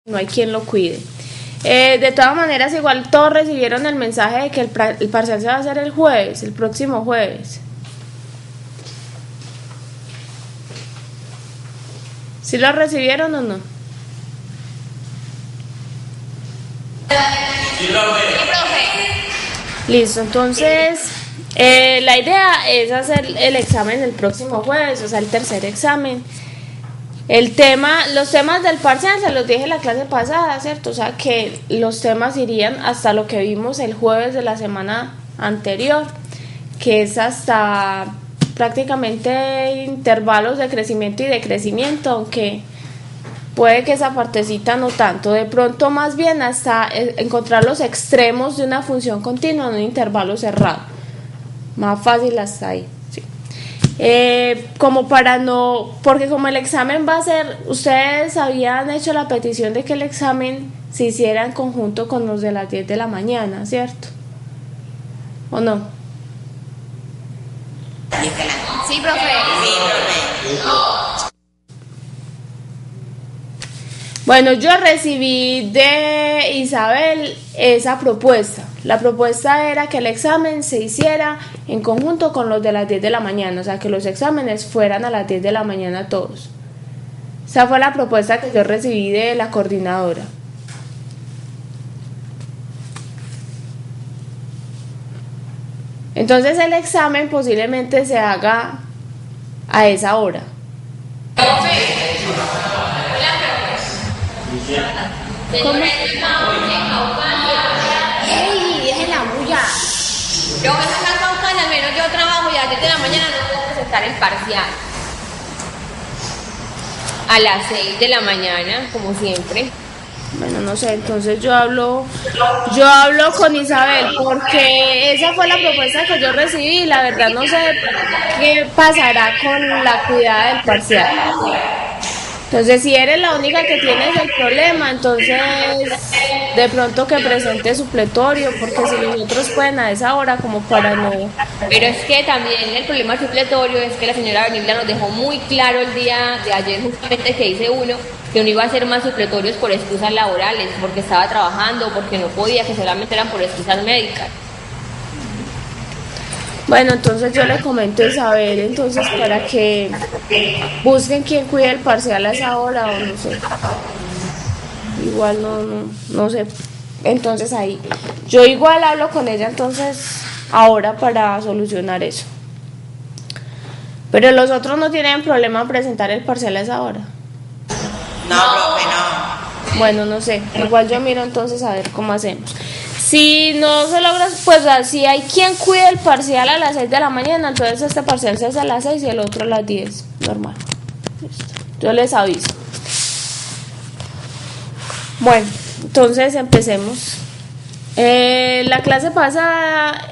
no hay quien lo cuide. De todas maneras, igual todos recibieron el mensaje de que el parcial se va a hacer el jueves, el próximo jueves. ¿Sí lo recibieron o no? Sí, profe. Listo, entonces la idea es hacer el examen el próximo jueves, o sea, el tercer examen. Los temas del parcial se los dije la clase pasada, ¿cierto? O sea, que los temas irían hasta lo que vimos el jueves de la semana anterior, que es hasta prácticamente intervalos de crecimiento y decrecimiento, aunque puede que esa partecita no tanto, de pronto más bien hasta encontrar los extremos de una función continua en un intervalo cerrado, más fácil hasta ahí, sí. Como para no, porque como el examen va a ser, ustedes habían hecho la petición de que el examen se hiciera en conjunto con los de las 10 de la mañana, ¿cierto? ¿O no? Sí, profe. Bueno, yo recibí de Isabel esa propuesta. La propuesta era que el examen se hiciera en conjunto con los de las 10 de la mañana, o sea, que los exámenes fueran a las 10 de la mañana todos. Esa fue la propuesta que yo recibí de la coordinadora. Entonces el examen posiblemente se haga a esa hora. ¿Cómo? ¡Ey! Dejen la bulla. Yo voy a sacar Caucán, al menos yo trabajo y a las 10 de la mañana no puedo presentar el parcial. A las 6 de la mañana, como siempre. Bueno, no sé, entonces yo hablo con Isabel porque esa fue la propuesta que yo recibí y la verdad no sé qué pasará con la cuidada del parcial. Entonces, si eres la única que tienes el problema, entonces de pronto que presente supletorio, porque si los otros pueden a esa hora como para no... Pero es que también el problema supletorio es que la señora Benigna nos dejó muy claro el día de ayer, justamente que dice uno, que no iba a hacer más supletorios por excusas laborales, porque estaba trabajando, porque no podía, que solamente eran por excusas médicas. Bueno, entonces yo le comento a Isabel, entonces para que busquen quién cuide el parcial a esa hora o no sé. Igual no sé. Entonces ahí, yo igual hablo con ella entonces ahora para solucionar eso. Pero los otros no tienen problema en presentar el parcial a esa hora. No, profe, no. Bueno, no sé, igual yo miro entonces a ver cómo hacemos. Si no se logra, pues si hay quien cuide el parcial a las 6 de la mañana, entonces este parcial se hace a las 6 y el otro a las 10, normal. Listo. Yo les aviso. Bueno, entonces empecemos. La clase pasada,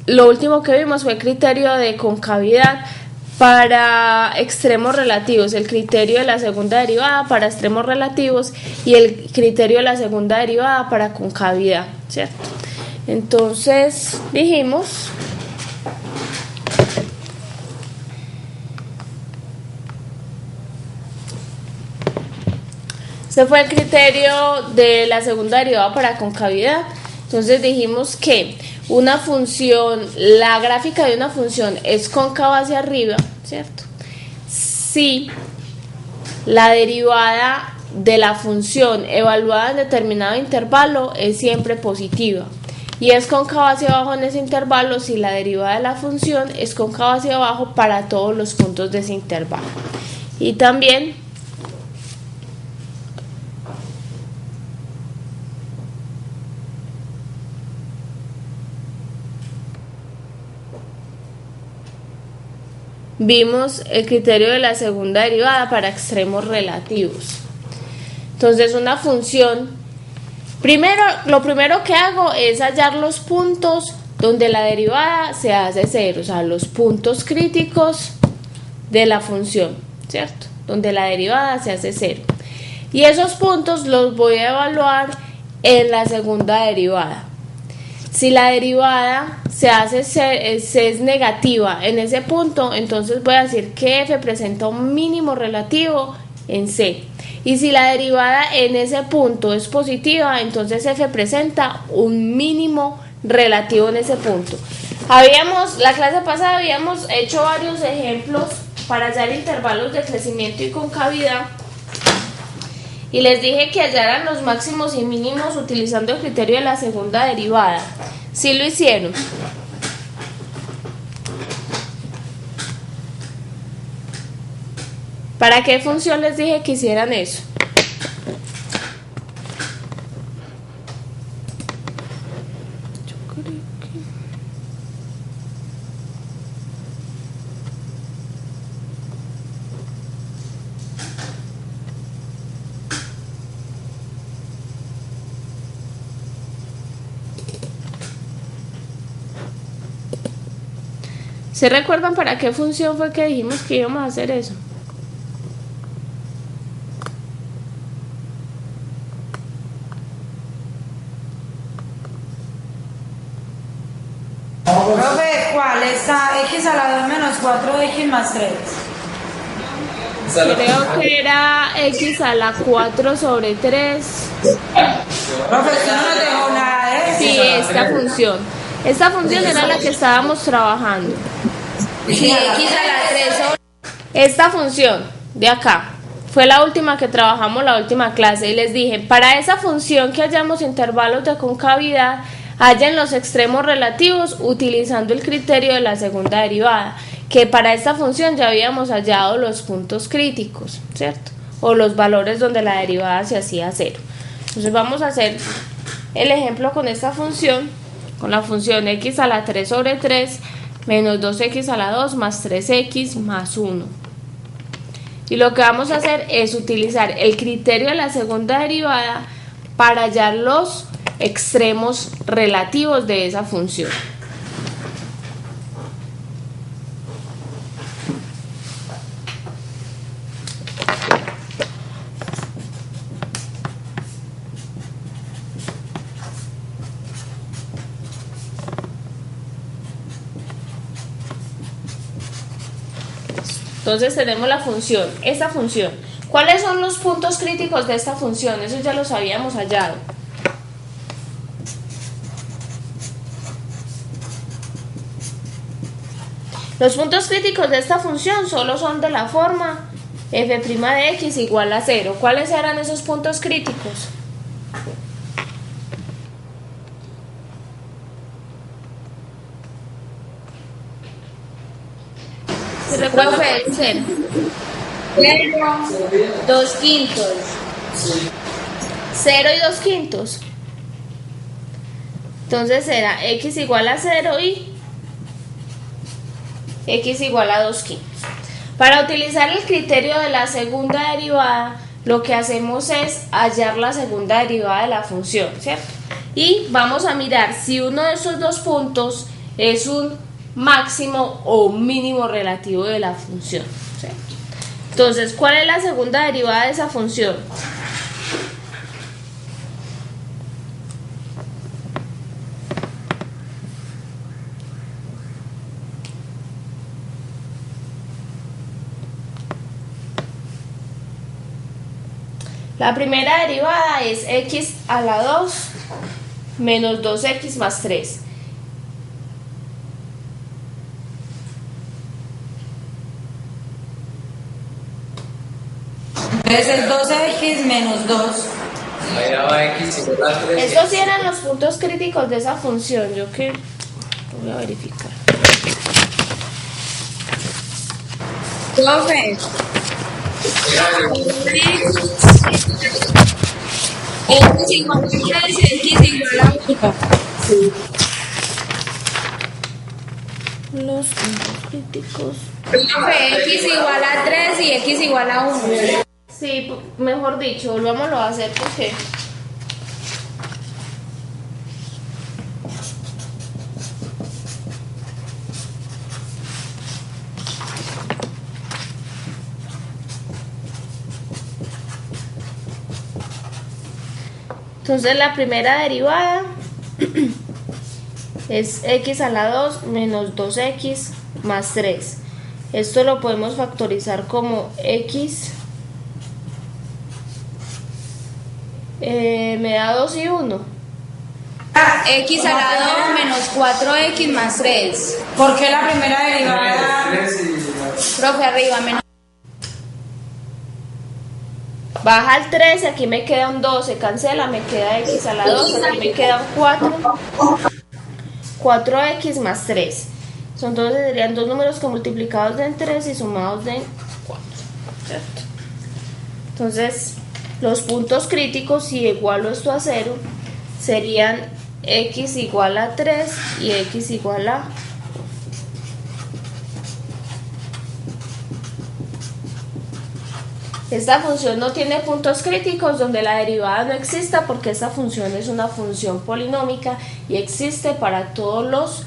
lo último que vimos fue el criterio de concavidad para extremos relativos, el criterio de la segunda derivada para extremos relativos y el criterio de la segunda derivada para concavidad, ¿cierto? Entonces dijimos este fue el criterio de la segunda derivada para concavidad. Entonces dijimos que una función, la gráfica de una función es cóncava hacia arriba, ¿cierto? Si la derivada de la función evaluada en determinado intervalo es siempre positiva y es cóncava hacia abajo en ese intervalo si la derivada de la función es cóncava hacia abajo para todos los puntos de ese intervalo. Y también vimos el criterio de la segunda derivada para extremos relativos. Entonces una función, lo primero que hago es hallar los puntos donde la derivada se hace cero, o sea, los puntos críticos de la función, ¿cierto? Donde la derivada se hace cero. Y esos puntos los voy a evaluar en la segunda derivada. Si la derivada es negativa en ese punto, entonces voy a decir que f presenta un mínimo relativo en C. Y si la derivada en ese punto es positiva, entonces f presenta un mínimo relativo en ese punto. La clase pasada habíamos hecho varios ejemplos para hallar intervalos de crecimiento y concavidad. Y les dije que hallaran los máximos y mínimos utilizando el criterio de la segunda derivada. ¿Sí lo hicieron? ¿Para qué función les dije que hicieran eso? ¿Se recuerdan para qué función fue que dijimos que íbamos a hacer eso? Profe, ¿cuál está x a la 2 menos 4x más 3? Creo que era x a la 4 sobre 3. Profe, usted no nos dejó nada de eso. Sí, esta función. Esta función era la que estábamos trabajando. Sí, x a la 3 sobre... Esta función de acá fue la última que trabajamos la última clase y les dije, para esa función que hallamos intervalos de concavidad, hallen los extremos relativos utilizando el criterio de la segunda derivada, que para esta función ya habíamos hallado los puntos críticos, ¿cierto? O los valores donde la derivada se hacía cero. Entonces vamos a hacer el ejemplo con esta función, con la función x a la 3 sobre 3 menos 2x a la 2 más 3x más 1. Y lo que vamos a hacer es utilizar el criterio de la segunda derivada para hallar los extremos relativos de esa función. Entonces tenemos la función, esta función. ¿Cuáles son los puntos críticos de esta función? Eso ya los habíamos hallado. Los puntos críticos de esta función solo son de la forma f' de x igual a 0. ¿Cuáles eran esos puntos críticos? ¿Se recuerdan? 0, 2 quintos. 0 y 2 quintos. Entonces era x igual a 0 y x igual a 2 quintos. Para utilizar el criterio de la segunda derivada, lo que hacemos es hallar la segunda derivada de la función, ¿cierto? Y vamos a mirar si uno de esos dos puntos es un máximo o mínimo relativo de la función, ¿cierto? Entonces, ¿cuál es la segunda derivada de esa función? La primera derivada es x a la 2 menos 2x más 3. Entonces es 2x menos 2. Estos sí eran los puntos críticos de esa función. Yo que voy a verificar. Profe. X igual a 3 y X igual a 1. Sí. Los puntos críticos. Profe, X igual a 3 y X igual a 1. Sí, mejor dicho, volvámoslo a hacer porque... Entonces la primera derivada es x a la 2 menos 2x más 3. Esto lo podemos factorizar como x Me da 2 y 1. X al lado menos 4X más 3. ¿Por qué la primera derivada? Profe, arriba, menos. Baja al 13, aquí me queda un 2, se cancela, me queda x a la 2, aquí me queda un 4. 4x más 3. Entonces serían dos números que multiplicados en 3 y sumados en 4. ¿Cierto? Entonces, los puntos críticos, si igualo esto a 0, serían x igual a 3 y x igual a 1. Esta función no tiene puntos críticos donde la derivada no exista porque esta función es una función polinómica y existe para todos los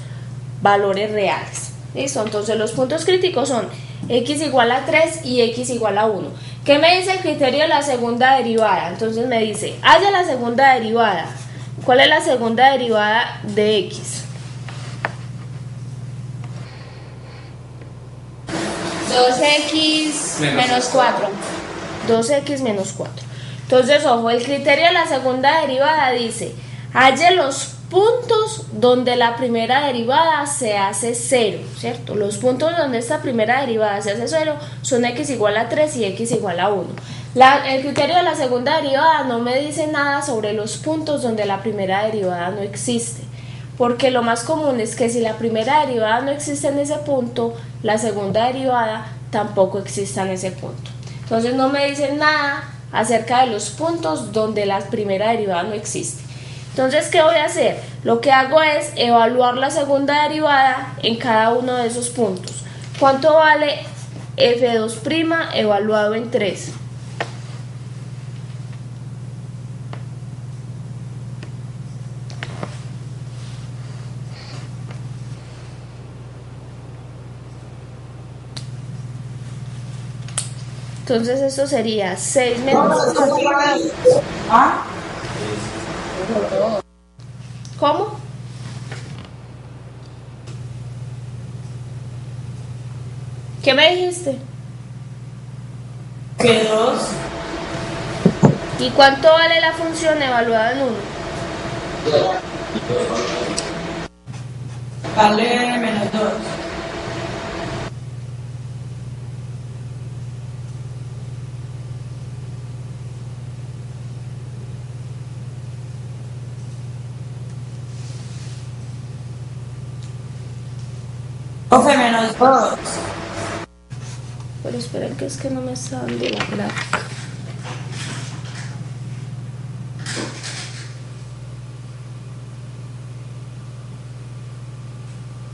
valores reales. ¿Listo? Entonces los puntos críticos son x igual a 3 y x igual a 1. ¿Qué me dice el criterio de la segunda derivada? Entonces me dice, haya la segunda derivada. ¿Cuál es la segunda derivada de x? 2X menos 4. 2x menos 4. Entonces, ojo, el criterio de la segunda derivada dice, halle los puntos donde la primera derivada se hace 0, ¿cierto? Los puntos donde esta primera derivada se hace 0 son x igual a 3 y x igual a 1. El criterio de la segunda derivada no me dice nada sobre los puntos donde la primera derivada no existe, porque lo más común es que si la primera derivada no existe en ese punto, la segunda derivada tampoco exista en ese punto. Entonces no me dicen nada acerca de los puntos donde la primera derivada no existe. Entonces, ¿qué voy a hacer? Lo que hago es evaluar la segunda derivada en cada uno de esos puntos. ¿Cuánto vale f2' evaluado en 3? Entonces esto sería 6 menos... ¿Ah? ¿Cómo? ¿Qué me dijiste? Que 2. ¿Y cuánto vale la función evaluada en 1? Vale menos 2. Profe, menos 2. Pero esperen que es que no me está dando la gráfica.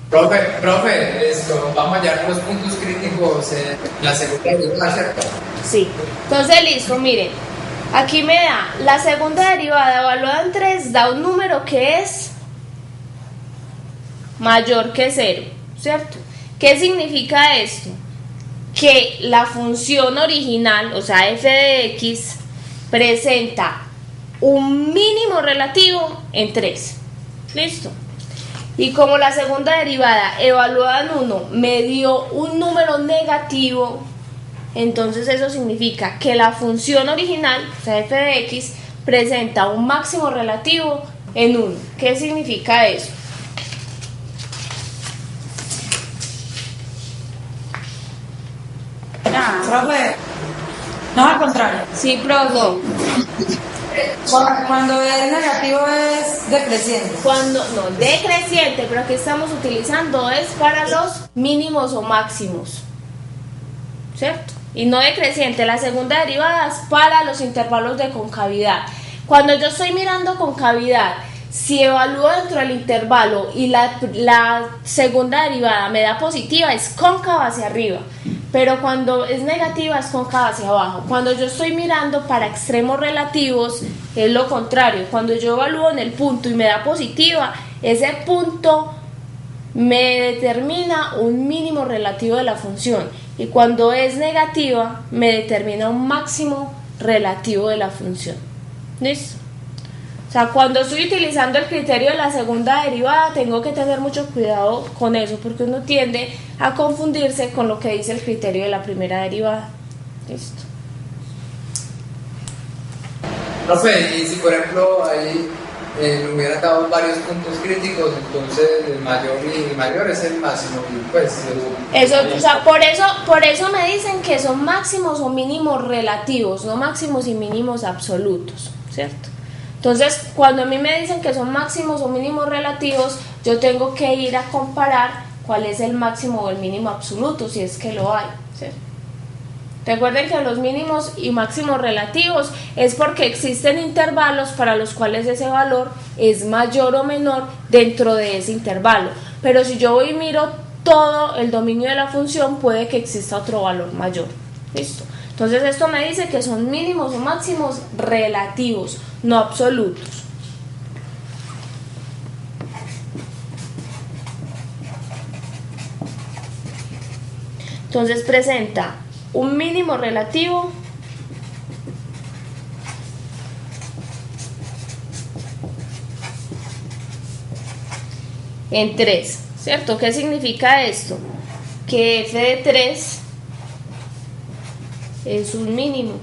Profe, vamos a hallar los puntos críticos en la segunda derivada, ¿cierto? Sí. Entonces, listo, miren. Aquí me da la segunda derivada evaluada en 3, da un número que es mayor que 0, ¿cierto? ¿Qué significa esto? Que la función original, o sea, f de x, presenta un mínimo relativo en 3. ¿Listo? Y como la segunda derivada evaluada en 1 me dio un número negativo, entonces eso significa que la función original, o sea, f de x, presenta un máximo relativo en 1. ¿Qué significa eso? Profe, no, al contrario. Sí, profe. Cuando es negativo es decreciente. Cuando, no, decreciente, pero aquí estamos utilizando es para los mínimos o máximos, ¿cierto? Y no decreciente, la segunda derivada es para los intervalos de concavidad. Cuando yo estoy mirando concavidad, si evalúo dentro del intervalo y la segunda derivada me da positiva, es cóncava hacia arriba. Pero cuando es negativa es cóncava hacia abajo. Cuando yo estoy mirando para extremos relativos es lo contrario. Cuando yo evalúo en el punto y me da positiva, ese punto me determina un mínimo relativo de la función. Y cuando es negativa me determina un máximo relativo de la función. ¿Listo? O sea, cuando estoy utilizando el criterio de la segunda derivada, tengo que tener mucho cuidado con eso, porque uno tiende a confundirse con lo que dice el criterio de la primera derivada. Listo. Profe, y si por ejemplo ahí me hubieran dado varios puntos críticos, entonces el mayor y el mayor es el máximo, y pues eso, o sea, por eso me dicen que son máximos o mínimos relativos, no máximos y mínimos absolutos, ¿cierto? Entonces, cuando a mí me dicen que son máximos o mínimos relativos, yo tengo que ir a comparar cuál es el máximo o el mínimo absoluto, si es que lo hay, ¿cierto? Recuerden que los mínimos y máximos relativos es porque existen intervalos para los cuales ese valor es mayor o menor dentro de ese intervalo. Pero si yo voy y miro todo el dominio de la función, puede que exista otro valor mayor. ¿Listo? Entonces esto me dice que son mínimos o máximos relativos, no absolutos. Entonces presenta un mínimo relativo en 3, ¿cierto? ¿Qué significa esto? Que f de 3 es un mínimo.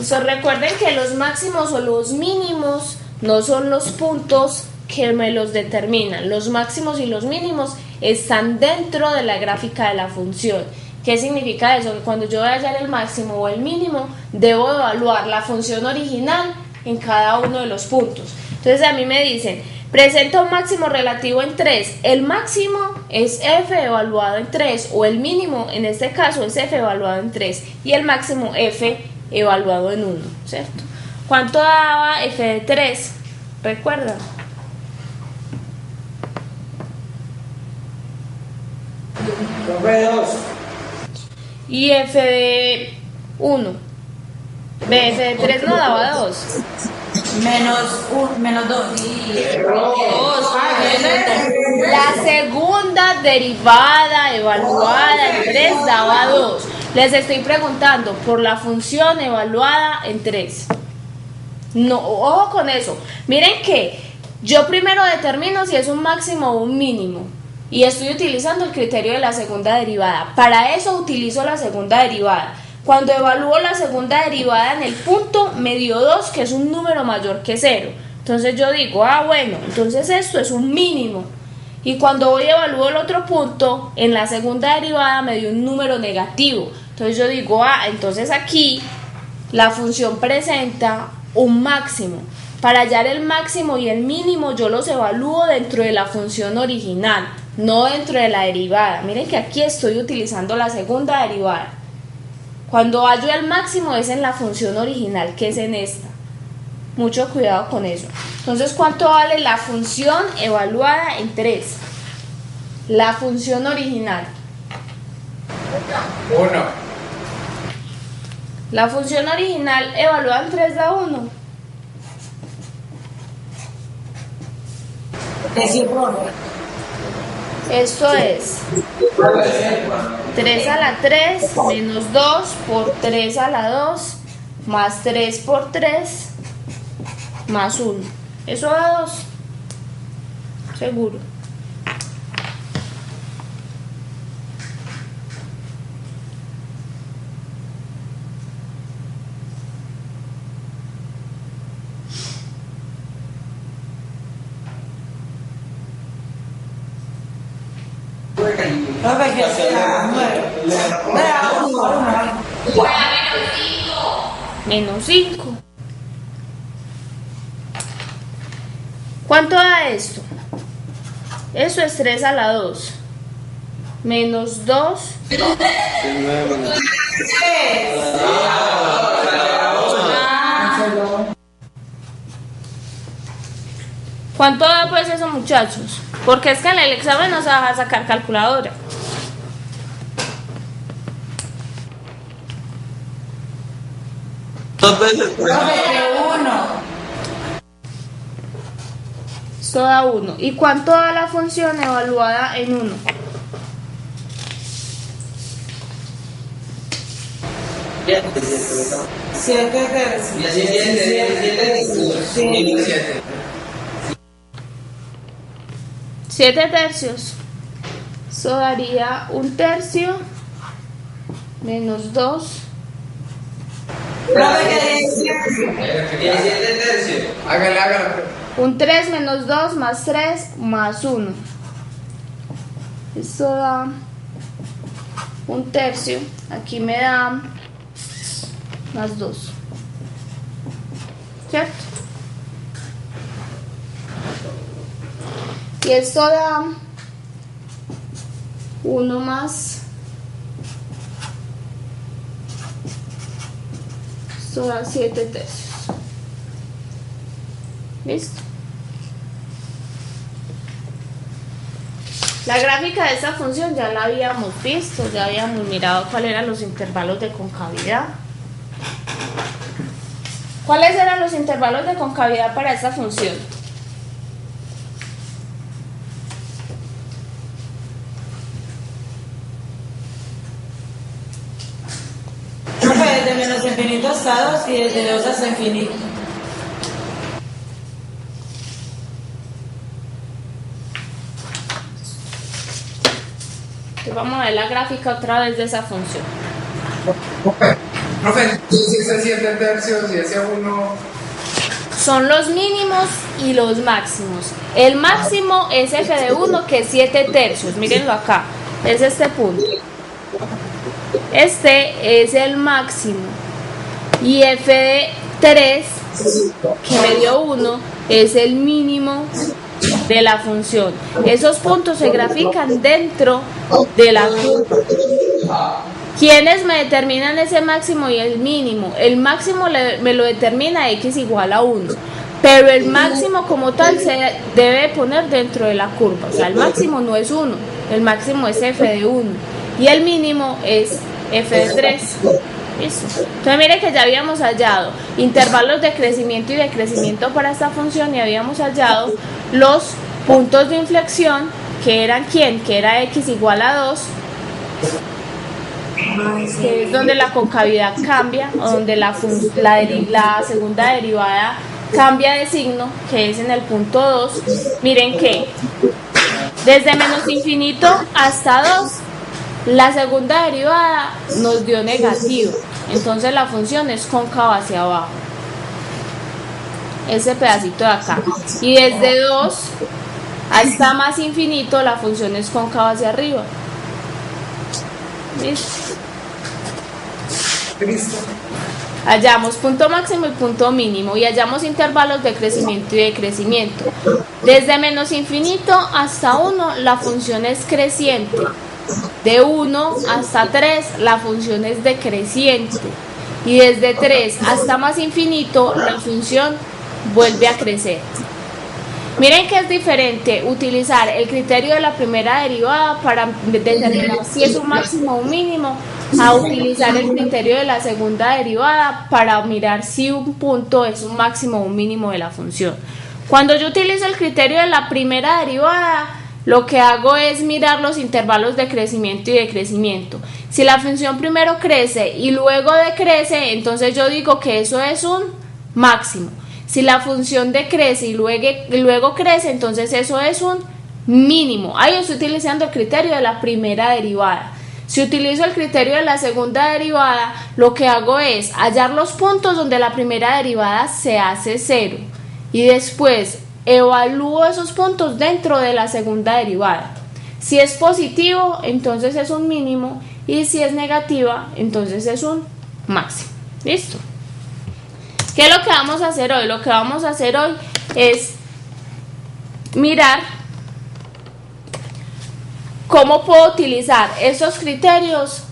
Entonces recuerden que los máximos o los mínimos no son los puntos que me los determinan. Los máximos y los mínimos están dentro de la gráfica de la función. ¿Qué significa eso? Que cuando yo voy a hallar el máximo o el mínimo, debo evaluar la función original en cada uno de los puntos. Entonces a mí me dicen, presenta un máximo relativo en 3. El máximo es f evaluado en 3, o el mínimo en este caso es f evaluado en 3, y el máximo f evaluado en 1, ¿cierto? ¿Cuánto daba f de 3? ¿Recuerdan? Profe, 2. Y f de 1. F de 3 no daba 2. Menos 2. La segunda derivada evaluada en 3 daba 2. Les estoy preguntando por la función evaluada en 3. No, ojo con eso. Miren que yo primero determino si es un máximo o un mínimo. Y estoy utilizando el criterio de la segunda derivada. Para eso utilizo la segunda derivada. Cuando evalúo la segunda derivada en el punto, me dio 2, que es un número mayor que 0. Entonces yo digo, bueno, entonces esto es un mínimo. Y cuando voy a evaluar el otro punto, en la segunda derivada me dio un número negativo. Entonces yo digo, entonces aquí la función presenta un máximo. Para hallar el máximo y el mínimo yo los evalúo dentro de la función original, no dentro de la derivada. Miren que aquí estoy utilizando la segunda derivada. Cuando hallo el máximo es en la función original, que es en esta. Mucho cuidado con eso. Entonces, ¿cuánto vale la función evaluada en 3? La función original. 1. La función original evaluada en 3 da 1. Esto es 3 a la 3 menos 2 por 3 a la 2 más 3 por 3 más 1. Eso da 2. Seguro. Profe, que sea 9. Menos 5. ¿Cuánto da esto? Eso es 3 a la 2. Menos 2. ¿Cuánto da pues eso, muchachos? Porque es que en el examen no se va a sacar calculadora. Dos veces. Profe, de 1. Esto da 1. ¿Y cuánto da la función evaluada en 1? Siete tercios. 7 tercios. Eso daría 1/3 menos 2. Profe, que decía. Hágale. Un 3 menos 2 más 3 más 1. Esto da 1/3. Aquí me da más 2. ¿Cierto? Y esto da 1 más. Esto da 7 tercios. ¿Listo? La gráfica de esta función ya la habíamos visto, ya habíamos mirado cuáles eran los intervalos de concavidad. ¿Cuáles eran los intervalos de concavidad para esta función? Profe, desde menos infinito hasta 2 y desde 2 hasta infinito. Entonces vamos a ver la gráfica otra vez de esa función. Profe, si ese 7 tercios y ese 1. Son los mínimos y los máximos. El máximo es f de 1, que es 7 tercios. Mírenlo acá. Es este punto. Este es el máximo. Y f de 3, que me dio 1, es el mínimo de la función. Esos puntos se grafican dentro de la curva. ¿Quiénes me determinan ese máximo y el mínimo? El máximo me lo determina x igual a 1, pero el máximo como tal se debe poner dentro de la curva. O sea, el máximo no es 1, el máximo es f de 1 y el mínimo es f de 3. ¿Listo? Entonces mire que ya habíamos hallado intervalos de crecimiento y decrecimiento para esta función y habíamos hallado los puntos de inflexión, que eran ¿quién? Que era x igual a 2, que es donde la concavidad cambia, o donde la segunda derivada cambia de signo, que es en el punto 2. Miren que desde menos infinito hasta 2, la segunda derivada nos dio negativo, entonces la función es cóncava hacia abajo, ese pedacito de acá. Y desde 2 hasta más infinito, la función es cóncava hacia arriba. ¿Listo? Hallamos punto máximo y punto mínimo y hallamos intervalos de crecimiento y decrecimiento. Desde menos infinito hasta 1 la función es creciente. De 1 hasta 3 la función es decreciente. Y desde 3 hasta más infinito la función vuelve a crecer. Miren que es diferente utilizar el criterio de la primera derivada para determinar si es un máximo o un mínimo, a utilizar el criterio de la segunda derivada para mirar si un punto es un máximo o un mínimo de la función. Cuando yo utilizo el criterio de la primera derivada, lo que hago es mirar los intervalos de crecimiento y decrecimiento. Si la función primero crece y luego decrece, entonces yo digo que eso es un máximo. Si la función decrece y luego crece, entonces eso es un mínimo. Ahí estoy utilizando el criterio de la primera derivada. Si utilizo el criterio de la segunda derivada, lo que hago es hallar los puntos donde la primera derivada se hace 0 y después evalúo esos puntos dentro de la segunda derivada. Si es positivo, entonces es un mínimo, y si es negativa, entonces es un máximo. ¿Listo? ¿Qué es lo que vamos a hacer hoy? Lo que vamos a hacer hoy es mirar cómo puedo utilizar esos criterios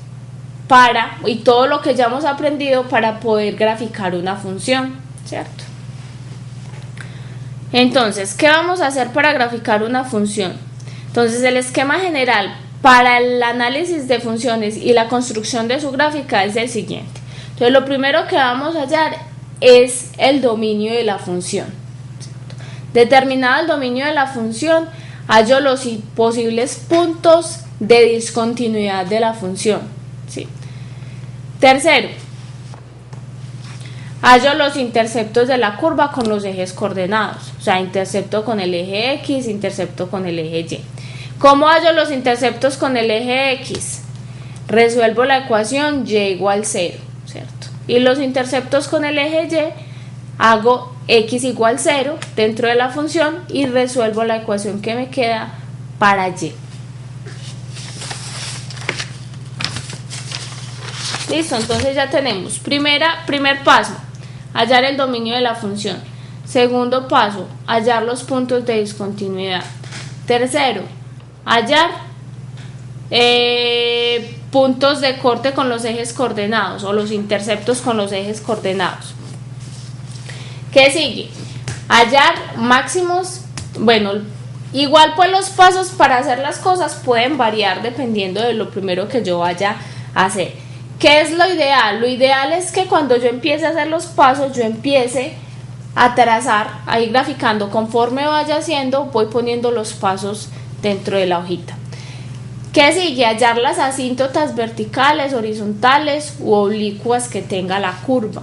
y todo lo que ya hemos aprendido para poder graficar una función, ¿cierto? Entonces, ¿qué vamos a hacer para graficar una función? Entonces, el esquema general para el análisis de funciones y la construcción de su gráfica es el siguiente. Entonces, lo primero que vamos a hallar es el dominio de la función. Determinado el dominio de la función, hallo los posibles puntos de discontinuidad de la función. ¿Sí? Tercero, hallo los interceptos de la curva con los ejes coordenados, o sea, intercepto con el eje X, intercepto con el eje Y. ¿Cómo hallo los interceptos con el eje X? Resuelvo la ecuación y igual 0, ¿cierto? Y los interceptos con el eje Y, hago x igual 0 dentro de la función y resuelvo la ecuación que me queda para y. Listo, entonces ya tenemos primer paso, hallar el dominio de la función. Segundo paso, hallar los puntos de discontinuidad. Tercero, hallar puntos de corte con los ejes coordenados o los interceptos con los ejes coordenados. ¿Qué sigue? Hallar máximos. Bueno, igual pues los pasos para hacer las cosas pueden variar dependiendo de lo primero que yo vaya a hacer. ¿Qué es lo ideal? Lo ideal es que cuando yo empiece a hacer los pasos, yo empiece a trazar, a ir graficando. Conforme vaya haciendo, voy poniendo los pasos dentro de la hojita. ¿Qué sigue? Hallar las asíntotas verticales, horizontales u oblicuas que tenga la curva.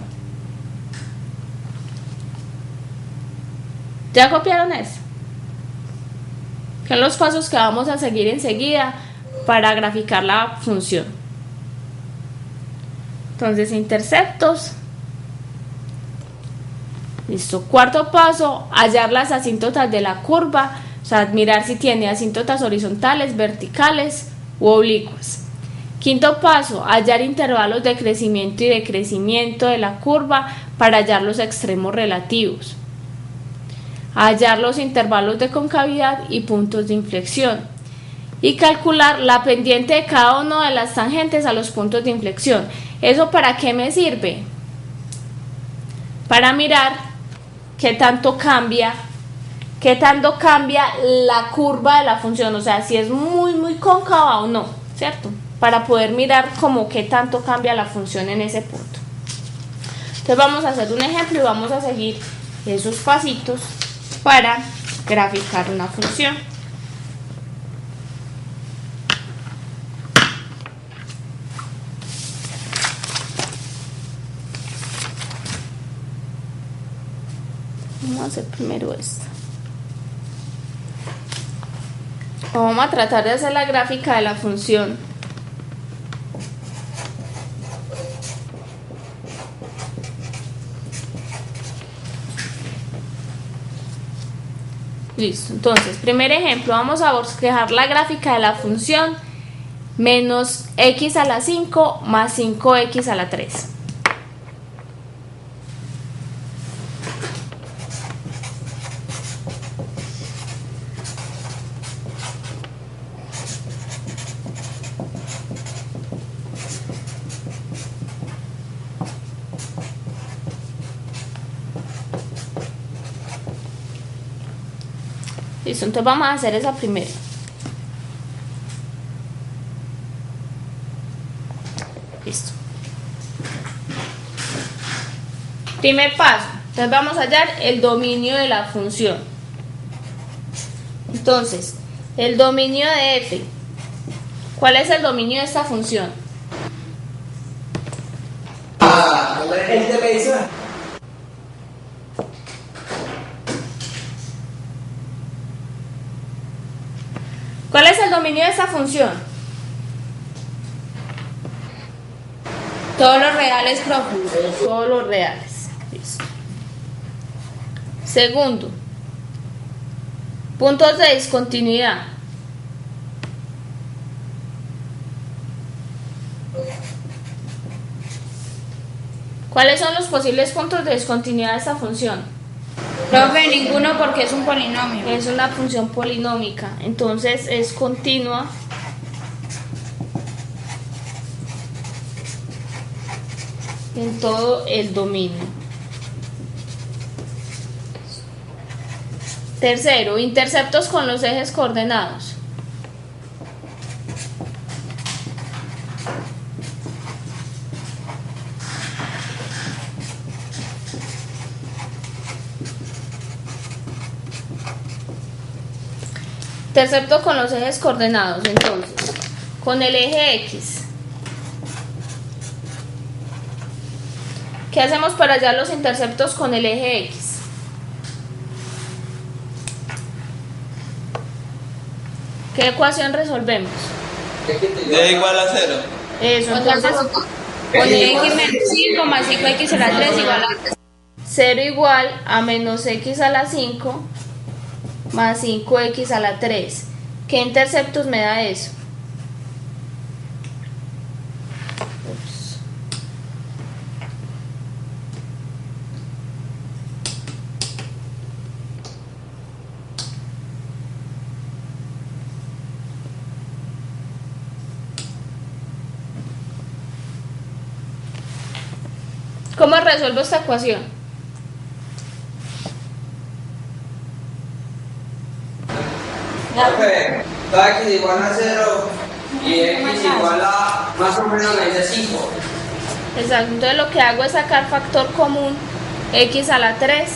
¿Ya copiaron eso? Que son los pasos que vamos a seguir enseguida para graficar la función. Entonces, interceptos. Listo. Cuarto paso, hallar las asíntotas de la curva, o sea, mirar si tiene asíntotas horizontales, verticales u oblicuas. Quinto paso, hallar intervalos de crecimiento y decrecimiento de la curva para hallar los extremos relativos. Hallar los intervalos de concavidad y puntos de inflexión. Y calcular la pendiente de cada una de las tangentes a los puntos de inflexión. ¿Eso para qué me sirve? Para mirar qué tanto cambia la curva de la función, o sea, si es muy cóncava o no, ¿cierto? Para poder mirar como qué tanto cambia la función en ese punto. Entonces vamos a hacer un ejemplo y vamos a seguir esos pasitos para graficar una función. Vamos a hacer primero esto. Vamos a tratar de hacer la gráfica de la función. Listo, entonces, primer ejemplo, vamos a bosquejar la gráfica de la función menos x a la 5 más 5x a la 3. Listo, entonces vamos a hacer esa primera. Listo. Primer paso, entonces vamos a hallar el dominio de la función. Entonces, el dominio de f. ¿Cuál es el dominio de esta función? El de la isla. ¿Cuál es el dominio de esta función? Todos los reales, profe. Todos los reales. Listo. Segundo, puntos de discontinuidad. ¿Cuáles son los posibles puntos de discontinuidad de esta función? Profe, ninguno porque es un polinomio. Es una función polinómica, entonces es continua en todo el dominio. Tercero, interceptos con los ejes coordenados. Intercepto con los ejes coordenados, entonces, con el eje X. ¿Qué hacemos para hallar los interceptos con el eje X? ¿Qué ecuación resolvemos? D igual a 0. Eso, entonces, Con x menos 5 más 5x a la 3 igual a 0 igual a menos x a la 5 más 5x a la 3. ¿Qué interceptos me da eso? Ups. ¿Cómo resuelvo esta ecuación? Profe, x igual a 0 y x igual a más o menos raíz de 5. Exacto, entonces lo que hago es sacar factor común x a la 3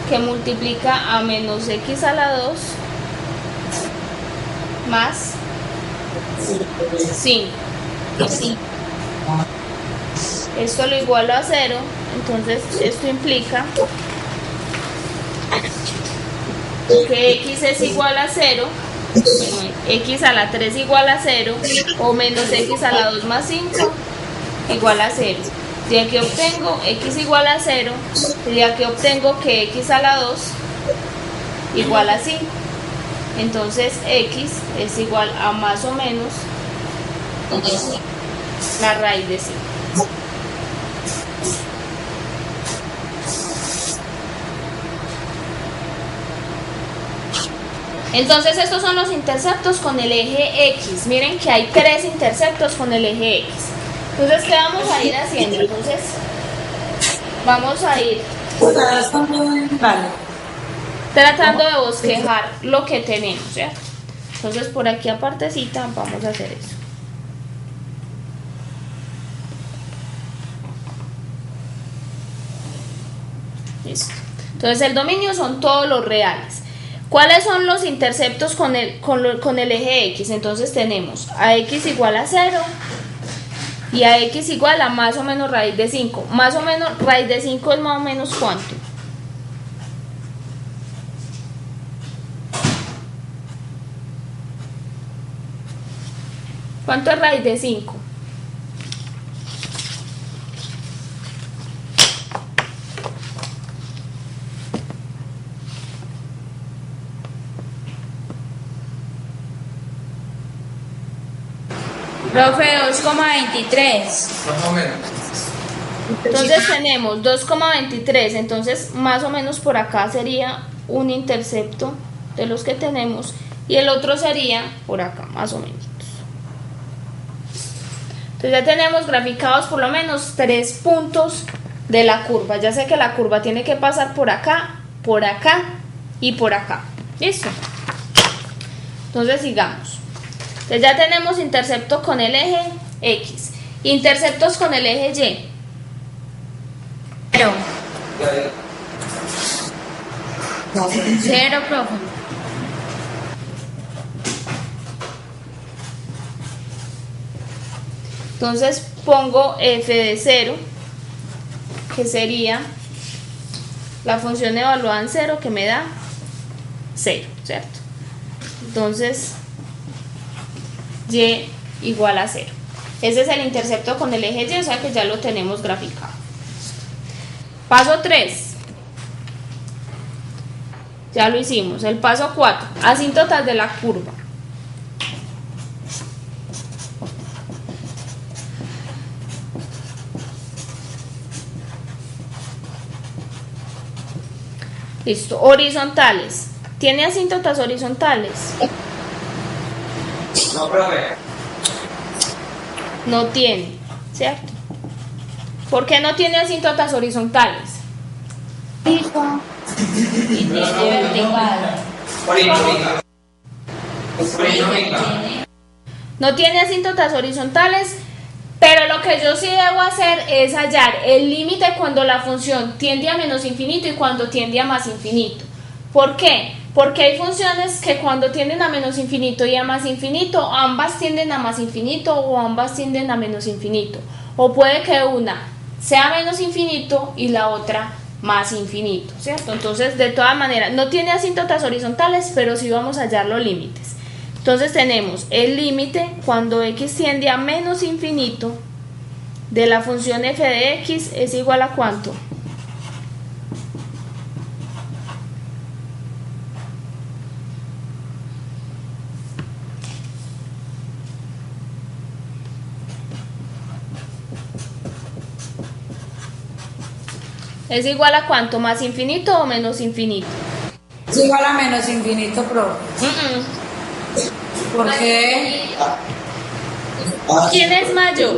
que multiplica a menos x a la 2 más 5. Esto lo igualo a 0, entonces esto implica que x es igual a 0, x a la 3 igual a 0, o menos x a la 2 más 5 igual a 0. De aquí obtengo x igual a 0, y de aquí obtengo que x a la 2 igual a 5. Entonces x es igual a más o menos la raíz de 5. Entonces estos son los interceptos con el eje X. Miren que hay 3 interceptos con el eje X. Entonces, ¿qué vamos a ir haciendo? Entonces, vamos a ir tratando de bosquejar lo que tenemos, ¿cierto? Entonces, por aquí apartecita vamos a hacer eso. Listo. Entonces, el dominio son todos los reales. ¿Cuáles son los interceptos con el eje X? Entonces tenemos a x igual a 0 y a x igual a más o menos raíz de 5. Más o menos raíz de 5 es más o menos ¿cuánto? ¿Cuánto es raíz de 5? Profe, 2,23. Más o menos. Entonces tenemos 2,23, entonces más o menos por acá sería un intercepto de los que tenemos y el otro sería por acá, más o menos. Entonces ya tenemos graficados por lo menos 3 puntos de la curva. Ya sé que la curva tiene que pasar por acá y por acá. ¿Listo? Entonces sigamos. Entonces ya tenemos intercepto con el eje X. Interceptos con el eje Y. 0. 0, profe. Entonces pongo f de 0, que sería la función evaluada en 0, que me da 0, ¿cierto? Entonces y igual a 0. Ese es el intercepto con el eje Y, o sea que ya lo tenemos graficado. Paso 3. Ya lo hicimos. El paso 4. Asíntotas de la curva. Listo. Horizontales. ¿Tiene asíntotas horizontales? No, profe. No tiene, ¿cierto? ¿Por qué no tiene asíntotas horizontales? Y tiene vertical. Polinómica. Polinómica. No tiene asíntotas horizontales, pero lo que yo sí debo hacer es hallar el límite cuando la función tiende a menos infinito y cuando tiende a más infinito. ¿Por qué? Porque hay funciones que cuando tienden a menos infinito y a más infinito, ambas tienden a más infinito o ambas tienden a menos infinito. O puede que una sea menos infinito y la otra más infinito, ¿cierto? Entonces, de todas maneras, no tiene asíntotas horizontales, pero sí vamos a hallar los límites. Entonces tenemos el límite cuando x tiende a menos infinito de la función f de x es igual a ¿cuánto? ¿Es igual a cuánto? ¿Más infinito o menos infinito? Es igual a menos infinito, profe. ¿Por qué? ¿Quién es mayor?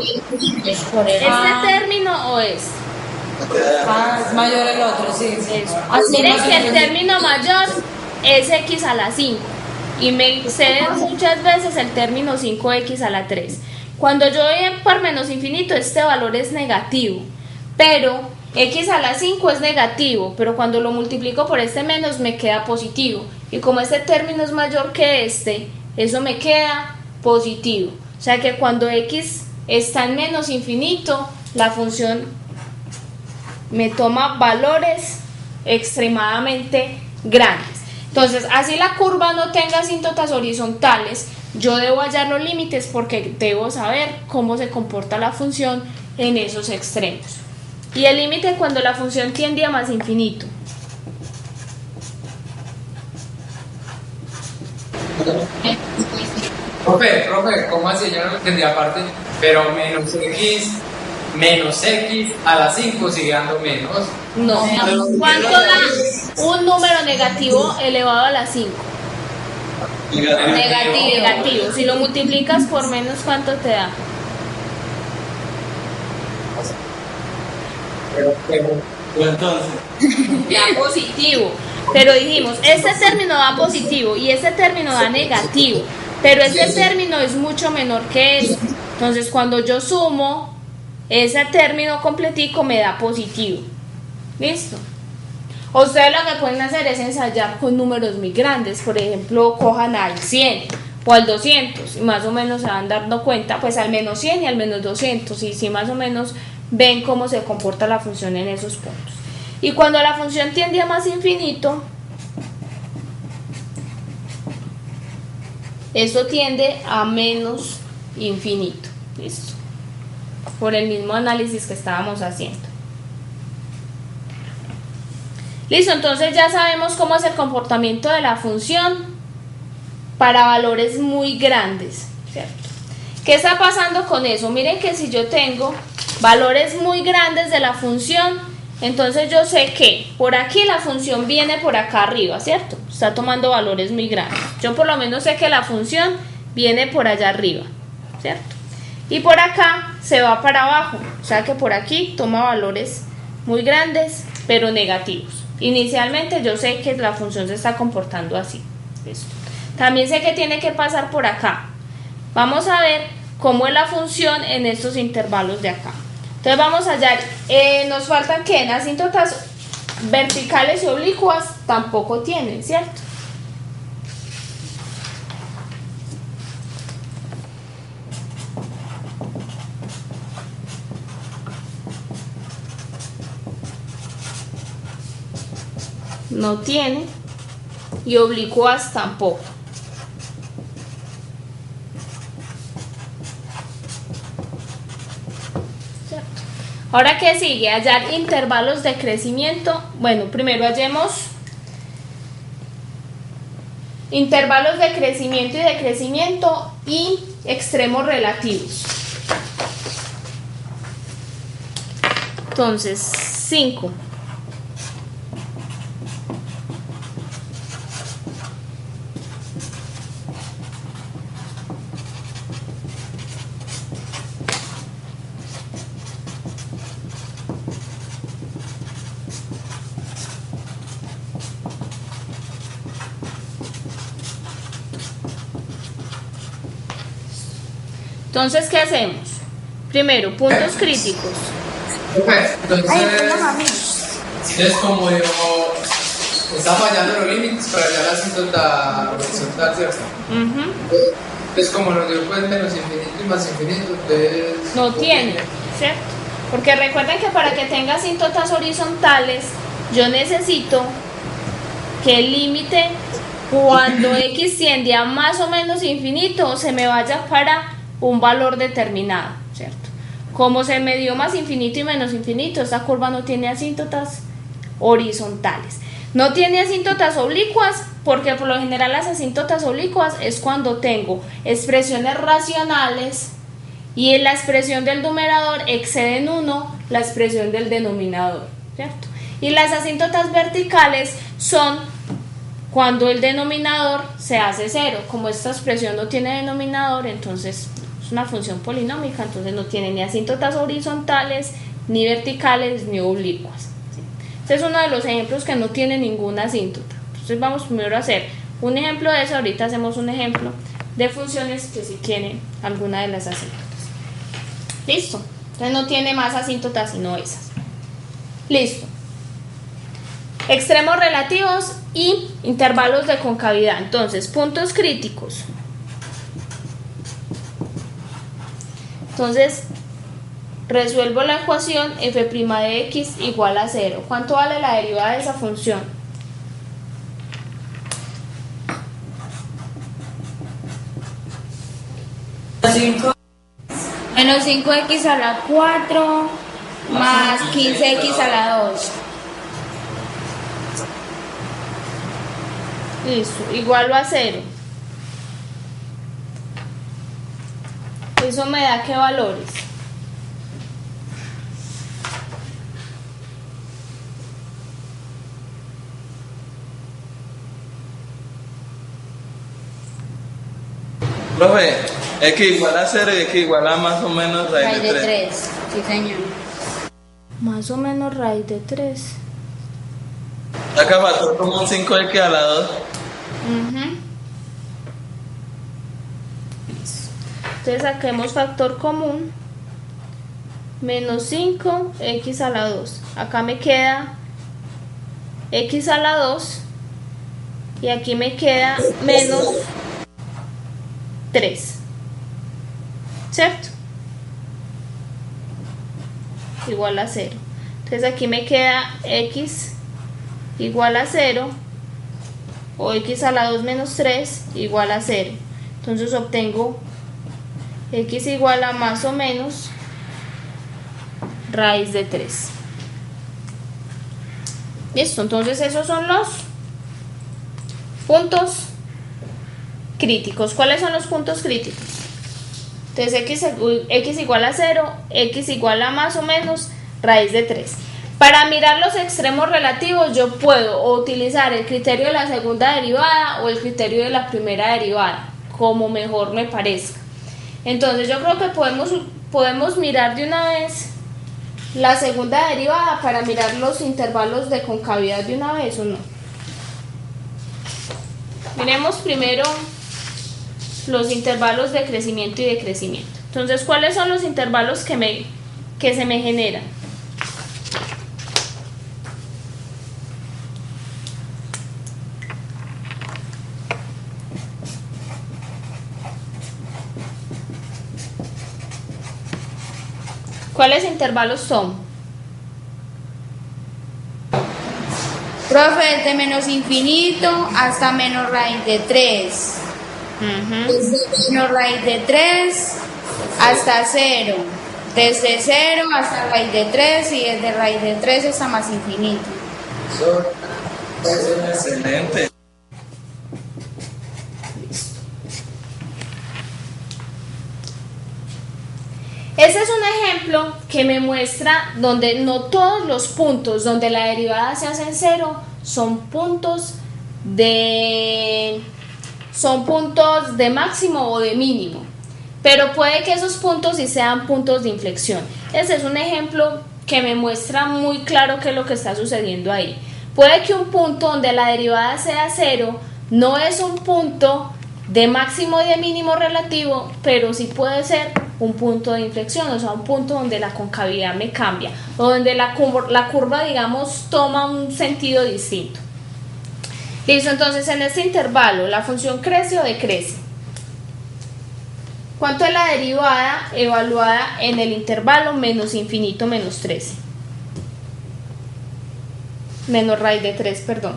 ¿Este término o es? Es mayor el otro, sí. Miren que el término mayor es x a la 5 y me excede muchas veces el término 5x a la 3. Cuando yo voy por menos infinito, este valor es negativo, pero x a la 5 es negativo, pero cuando lo multiplico por este menos me queda positivo. Y como este término es mayor que este, eso me queda positivo. O sea que cuando x está en menos infinito, la función me toma valores extremadamente grandes. Entonces, así la curva no tenga asíntotas horizontales, yo debo hallar los límites porque debo saber cómo se comporta la función en esos extremos. Y el límite cuando la función tiende a más infinito. Profe, ¿cómo así? Yo no lo entendí aparte, pero menos x a la 5 sigue dando menos. No, ¿cuánto da un número negativo elevado a la 5? Negativo. Si lo multiplicas por menos, ¿cuánto te da? Pero entonces. Da positivo. Pero dijimos, este término da positivo y este término da negativo. Pero este término es mucho menor que este. Entonces, cuando yo sumo, ese término completico me da positivo. ¿Listo? Ustedes lo que pueden hacer es ensayar con números muy grandes. Por ejemplo, cojan al 100 o al 200 y más o menos se van dando cuenta, pues al menos 100 y al menos 200, y si más o menos ven cómo se comporta la función en esos puntos. Y cuando la función tiende a más infinito, eso tiende a menos infinito. ¿Listo? Por el mismo análisis que estábamos haciendo. Listo, entonces ya sabemos cómo es el comportamiento de la función para valores muy grandes, ¿cierto? ¿Qué está pasando con eso? Miren que si yo tengo valores muy grandes de la función, entonces yo sé que por aquí la función viene por acá arriba, ¿cierto? Está tomando valores muy grandes. Yo por lo menos sé que la función viene por allá arriba, ¿cierto? Y por acá se va para abajo, o sea que por aquí toma valores muy grandes, pero negativos. Inicialmente yo sé que la función se está comportando así. ¿Listo? También sé que tiene que pasar por acá. Vamos a ver cómo es la función en estos intervalos de acá. Entonces vamos a hallar, nos faltan que en asíntotas verticales y oblicuas tampoco tienen, ¿cierto? No tiene, y oblicuas tampoco. ¿Cierto? Ahora, ¿qué sigue? Hallar intervalos de crecimiento. Bueno, primero hallemos intervalos de crecimiento y decrecimiento y extremos relativos. Entonces, 5. Entonces, ¿qué hacemos? Primero, puntos críticos. Entonces, es como digo, está fallando los límites para llegar a la asíntota horizontal, ¿cierto? Es como nos dio pues menos infinito y más infinito, entonces No tiene, ¿cierto? Porque recuerden que para que tenga asíntotas horizontales, yo necesito que el límite, cuando x tiende a más o menos infinito, se me vaya para un valor determinado, ¿cierto? Como se me dio más infinito y menos infinito, esta curva no tiene asíntotas horizontales. No tiene asíntotas oblicuas porque por lo general las asíntotas oblicuas es cuando tengo expresiones racionales y en la expresión del numerador excede en 1 la expresión del denominador, ¿cierto? Y las asíntotas verticales son cuando el denominador se hace 0. Como esta expresión no tiene denominador, entonces es una función polinómica, entonces no tiene ni asíntotas horizontales, ni verticales, ni oblicuas. ¿Sí? Este es uno de los ejemplos que no tiene ninguna asíntota. Entonces vamos primero a hacer un ejemplo de eso, ahorita hacemos un ejemplo de funciones que sí tienen alguna de las asíntotas. Listo, entonces no tiene más asíntotas sino esas. Listo. Extremos relativos y intervalos de concavidad. Entonces, puntos críticos. Entonces, resuelvo la ecuación f' de x igual a 0. ¿Cuánto vale la derivada de esa función? Menos 5x a la 4 más 15x a la 2. Listo, igual a 0. Eso me da ¿qué valores? Profe, x igual a 0 y x igual a más o menos raíz de 3. Sí, señor. Más o menos raíz de 3. Acá faltó como un 5x a la 2. Entonces saquemos factor común. Menos 5x a la 2. Acá me queda x a la 2. Y aquí me queda menos 3. ¿Cierto? Igual a 0. Entonces aquí me queda x igual a 0 o x a la 2 menos 3 igual a 0. Entonces obtengo x igual a más o menos raíz de 3. Listo, entonces esos son los puntos críticos. ¿Cuáles son los puntos críticos? Entonces x igual a 0, x igual a más o menos raíz de 3. Para mirar los extremos relativos yo puedo o utilizar el criterio de la segunda derivada o el criterio de la primera derivada, como mejor me parezca. Entonces yo creo que podemos mirar de una vez la segunda derivada para mirar los intervalos de concavidad de una vez, ¿o no? Miremos primero los intervalos de crecimiento y decrecimiento. Entonces, ¿cuáles son los intervalos que se me generan? ¿Cuáles intervalos son? Profe, de menos infinito hasta menos raíz de 3. Desde menos raíz de 3 hasta 0. Desde 0 hasta raíz de 3 y desde raíz de 3 hasta más infinito. Excelente. Ese es un ejemplo que me muestra donde no todos los puntos donde la derivada se hace en 0 son puntos de máximo o de mínimo, pero puede que esos puntos sí sean puntos de inflexión. Ese es un ejemplo que me muestra muy claro qué es lo que está sucediendo ahí. Puede que un punto donde la derivada sea 0 no es un punto de máximo y de mínimo relativo, pero sí puede ser un punto de inflexión, o sea, un punto donde la concavidad me cambia, o donde la curva, digamos, toma un sentido distinto. Listo, entonces en este intervalo, ¿la función crece o decrece? ¿Cuánto es la derivada evaluada en el intervalo menos infinito menos 13? Menos raíz de 3, perdón.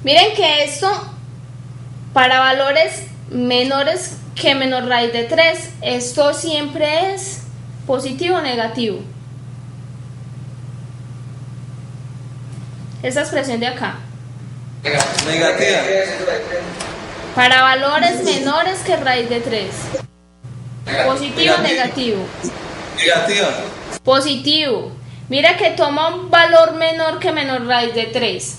Miren que esto, para valores menores que menos raíz de 3, esto siempre es positivo o negativo. Esta expresión de acá. Negativa. Para valores menores que raíz de 3. Positivo o negativo. Negativa. Positivo. Mira que toma un valor menor que menos raíz de 3.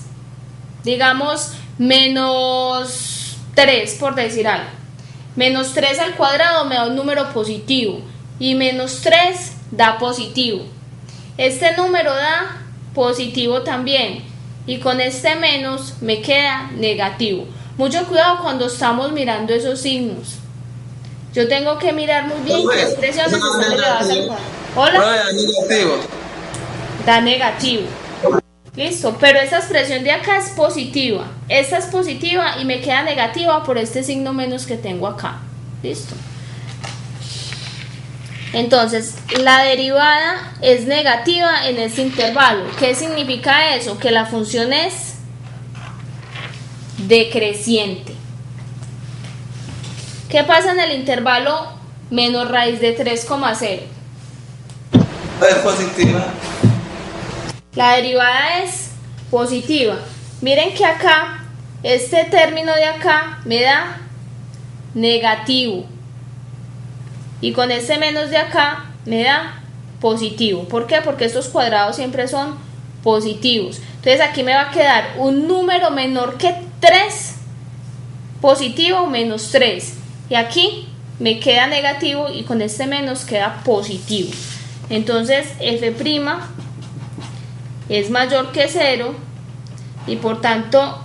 Digamos menos 3, por decir algo. Menos 3 al cuadrado me da un número positivo. Y menos 3 da positivo. Este número da positivo también. Y con este menos me queda negativo. Mucho cuidado cuando estamos mirando esos signos. Yo tengo que mirar muy bien qué expresiones están elevadas al cuadrado. Hola. Negativo. Da negativo. Listo, pero esta expresión de acá es positiva. Esta es positiva y me queda negativa por este signo menos que tengo acá. Listo. Entonces, la derivada es negativa en este intervalo. ¿Qué significa eso? Que la función es decreciente. ¿Qué pasa en el intervalo menos raíz de 3,0? Es positiva. La derivada es positiva. Miren que acá, este término de acá me da negativo. Y con este menos de acá me da positivo. ¿Por qué? Porque estos cuadrados siempre son positivos. Entonces aquí me va a quedar un número menor que 3, positivo menos 3. Y aquí me queda negativo y con este menos queda positivo. Entonces f' es mayor que 0 y por tanto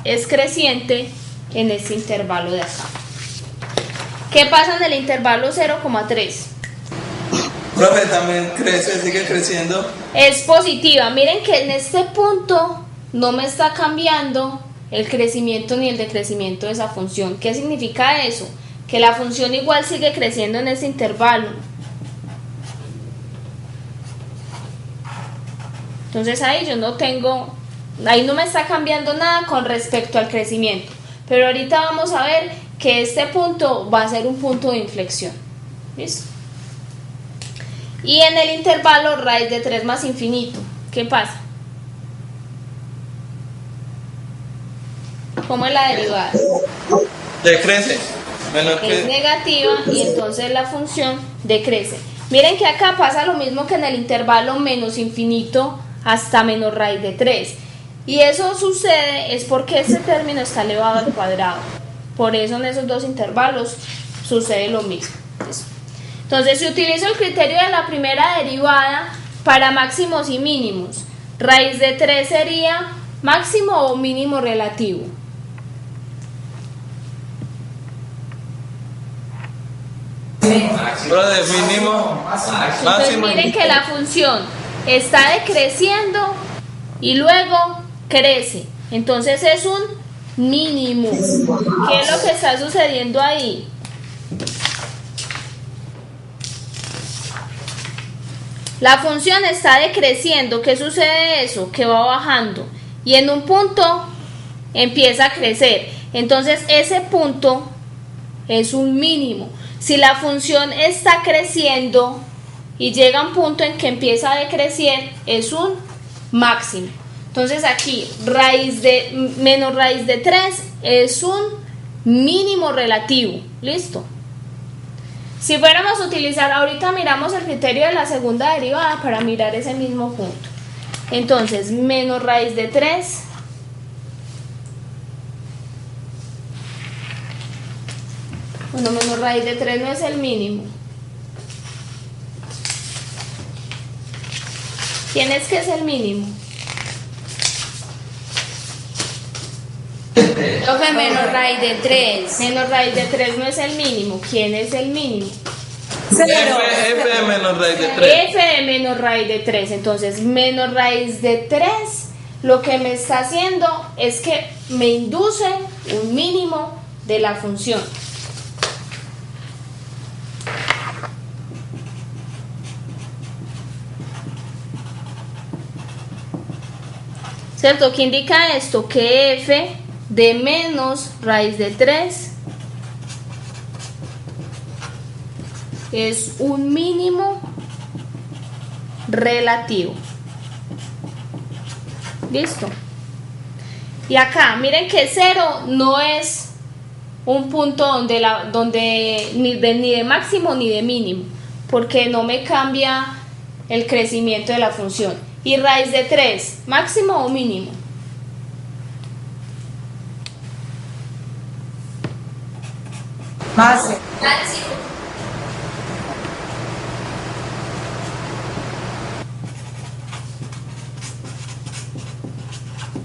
es creciente en este intervalo de acá. ¿Qué pasa en el intervalo 0,3? Profe, también crece, sigue creciendo. Es positiva. Miren que en este punto no me está cambiando el crecimiento ni el decrecimiento de esa función. ¿Qué significa eso? Que la función igual sigue creciendo en ese intervalo. Entonces ahí yo no tengo, ahí no me está cambiando nada con respecto al crecimiento. Pero ahorita vamos a ver que este punto va a ser un punto de inflexión. ¿Listo? Y en el intervalo raíz de 3 más infinito, ¿qué pasa? ¿Cómo es la derivada? Decrece. Menor que... Es negativa y entonces la función decrece. Miren que acá pasa lo mismo que en el intervalo menos infinito hasta menos raíz de 3. Y eso sucede es porque este término está elevado al cuadrado. Por eso en esos dos intervalos sucede lo mismo. Entonces, si utilizo el criterio de la primera derivada para máximos y mínimos, raíz de 3 sería máximo o mínimo relativo. De mínimo, Entonces, máximo. miren que la función está decreciendo y luego crece. Entonces es un mínimo. ¿Qué es lo que está sucediendo ahí? La función está decreciendo. ¿Qué sucede eso? Que va bajando y en un punto empieza a crecer. Entonces ese punto es un mínimo. Si la función está creciendo y llega a un punto en que empieza a decrecer, es un máximo. Entonces aquí menos raíz de 3 es un mínimo relativo. ¿Listo? Si fuéramos a utilizar, ahorita miramos el criterio de la segunda derivada para mirar ese mismo punto. Entonces, menos raíz de 3 bueno, menos raíz de 3 no es el mínimo. ¿Quién es que es el mínimo? Profe, menos raíz de 3. Menos raíz de 3 no es el mínimo. ¿Quién es el mínimo? F de menos raíz de 3. F de menos raíz de 3. Entonces, menos raíz de 3 lo que me está haciendo es que me induce un mínimo de la función. ¿Cierto? ¿Qué indica esto? Que F de menos raíz de 3 es un mínimo relativo. ¿Listo? Y acá, miren que 0 no es un punto donde ni de máximo ni de mínimo, porque no me cambia el crecimiento de la función. Y raíz de 3, máximo o mínimo. Máximo.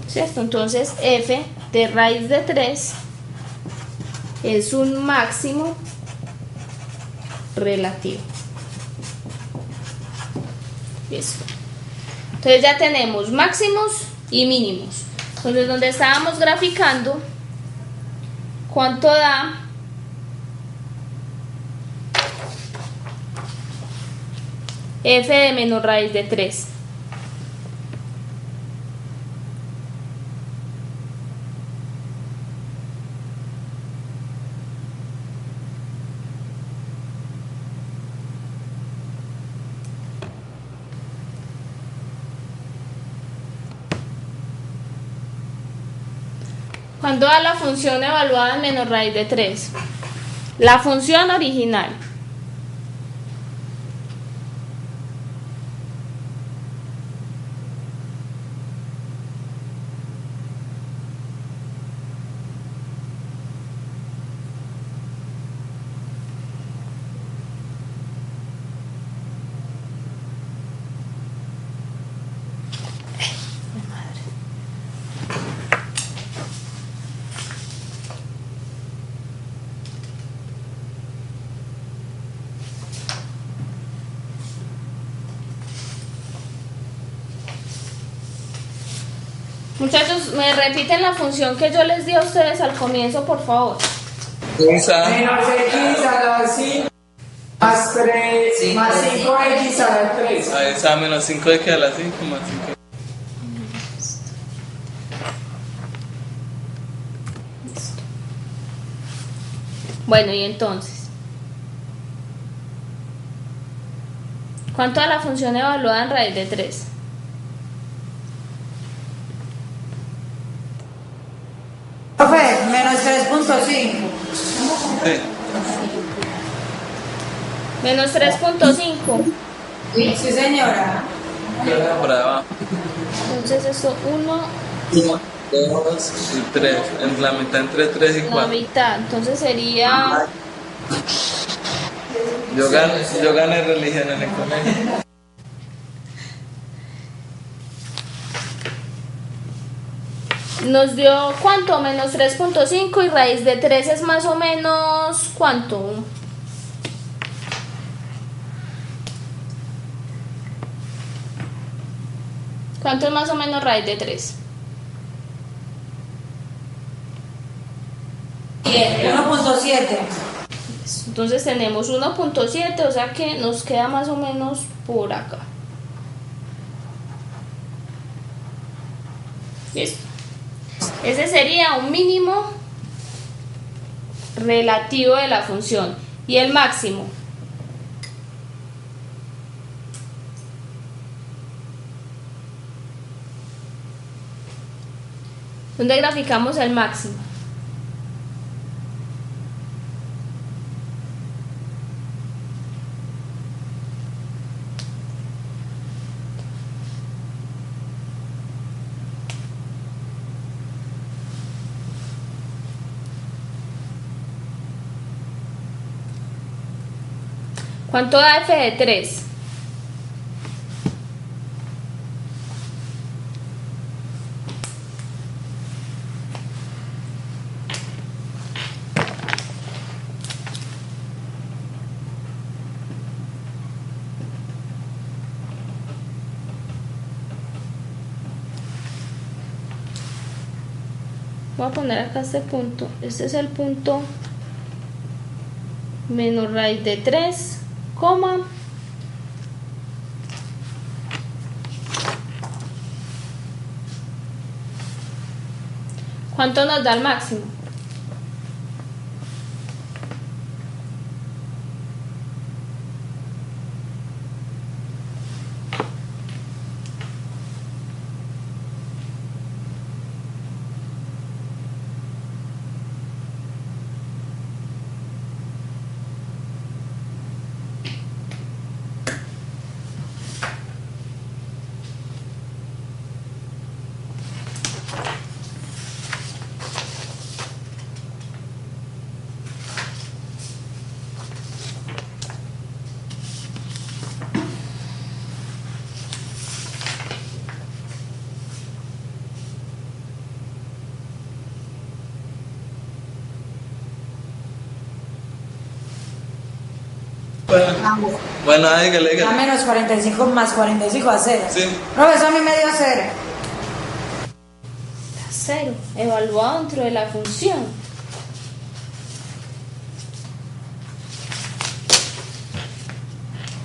¿Cierto? Entonces F de raíz de 3 es un máximo relativo. Listo. Entonces ya tenemos máximos y mínimos. Entonces donde estábamos graficando, ¿cuánto da? F de menos raíz de 3. ¿Cuánto da la función evaluada en menos raíz de 3? La función original. Muchachos, ¿me repiten la función que yo les di a ustedes al comienzo, por favor? Menos x a la 5 más 3 más 5x a la 3. Ahí está, menos 5x a la 5 más 5. Bueno, y entonces, ¿cuánto da la función evaluada en raíz de 3? Profe, menos 3.5. Sí. Menos 3.5. Sí, señora. Por ahí abajo. Entonces eso 1, 1, 2 y 3. En la mitad entre 3 y la 4. mitad. Entonces sería... Yo gané religión en el colegio. Nos dio ¿cuánto? Menos 3.5 y raíz de 3 es más o menos ¿cuánto? ¿Cuánto es más o menos raíz de 3? 1.7. Entonces tenemos 1.7, o sea que nos queda más o menos por acá. Listo. Ese sería un mínimo relativo de la función. ¿Y el máximo? ¿Dónde graficamos el máximo? ¿Cuánto da f de 3? voy a poner acá este punto. Este es el punto menos raíz de 3, coma. ¿Cuánto nos da el máximo? Bueno, dígale. A menos 45 más 45 a 0. Sí. Profesor, a mí me dio 0. 0, evaluado dentro de la función.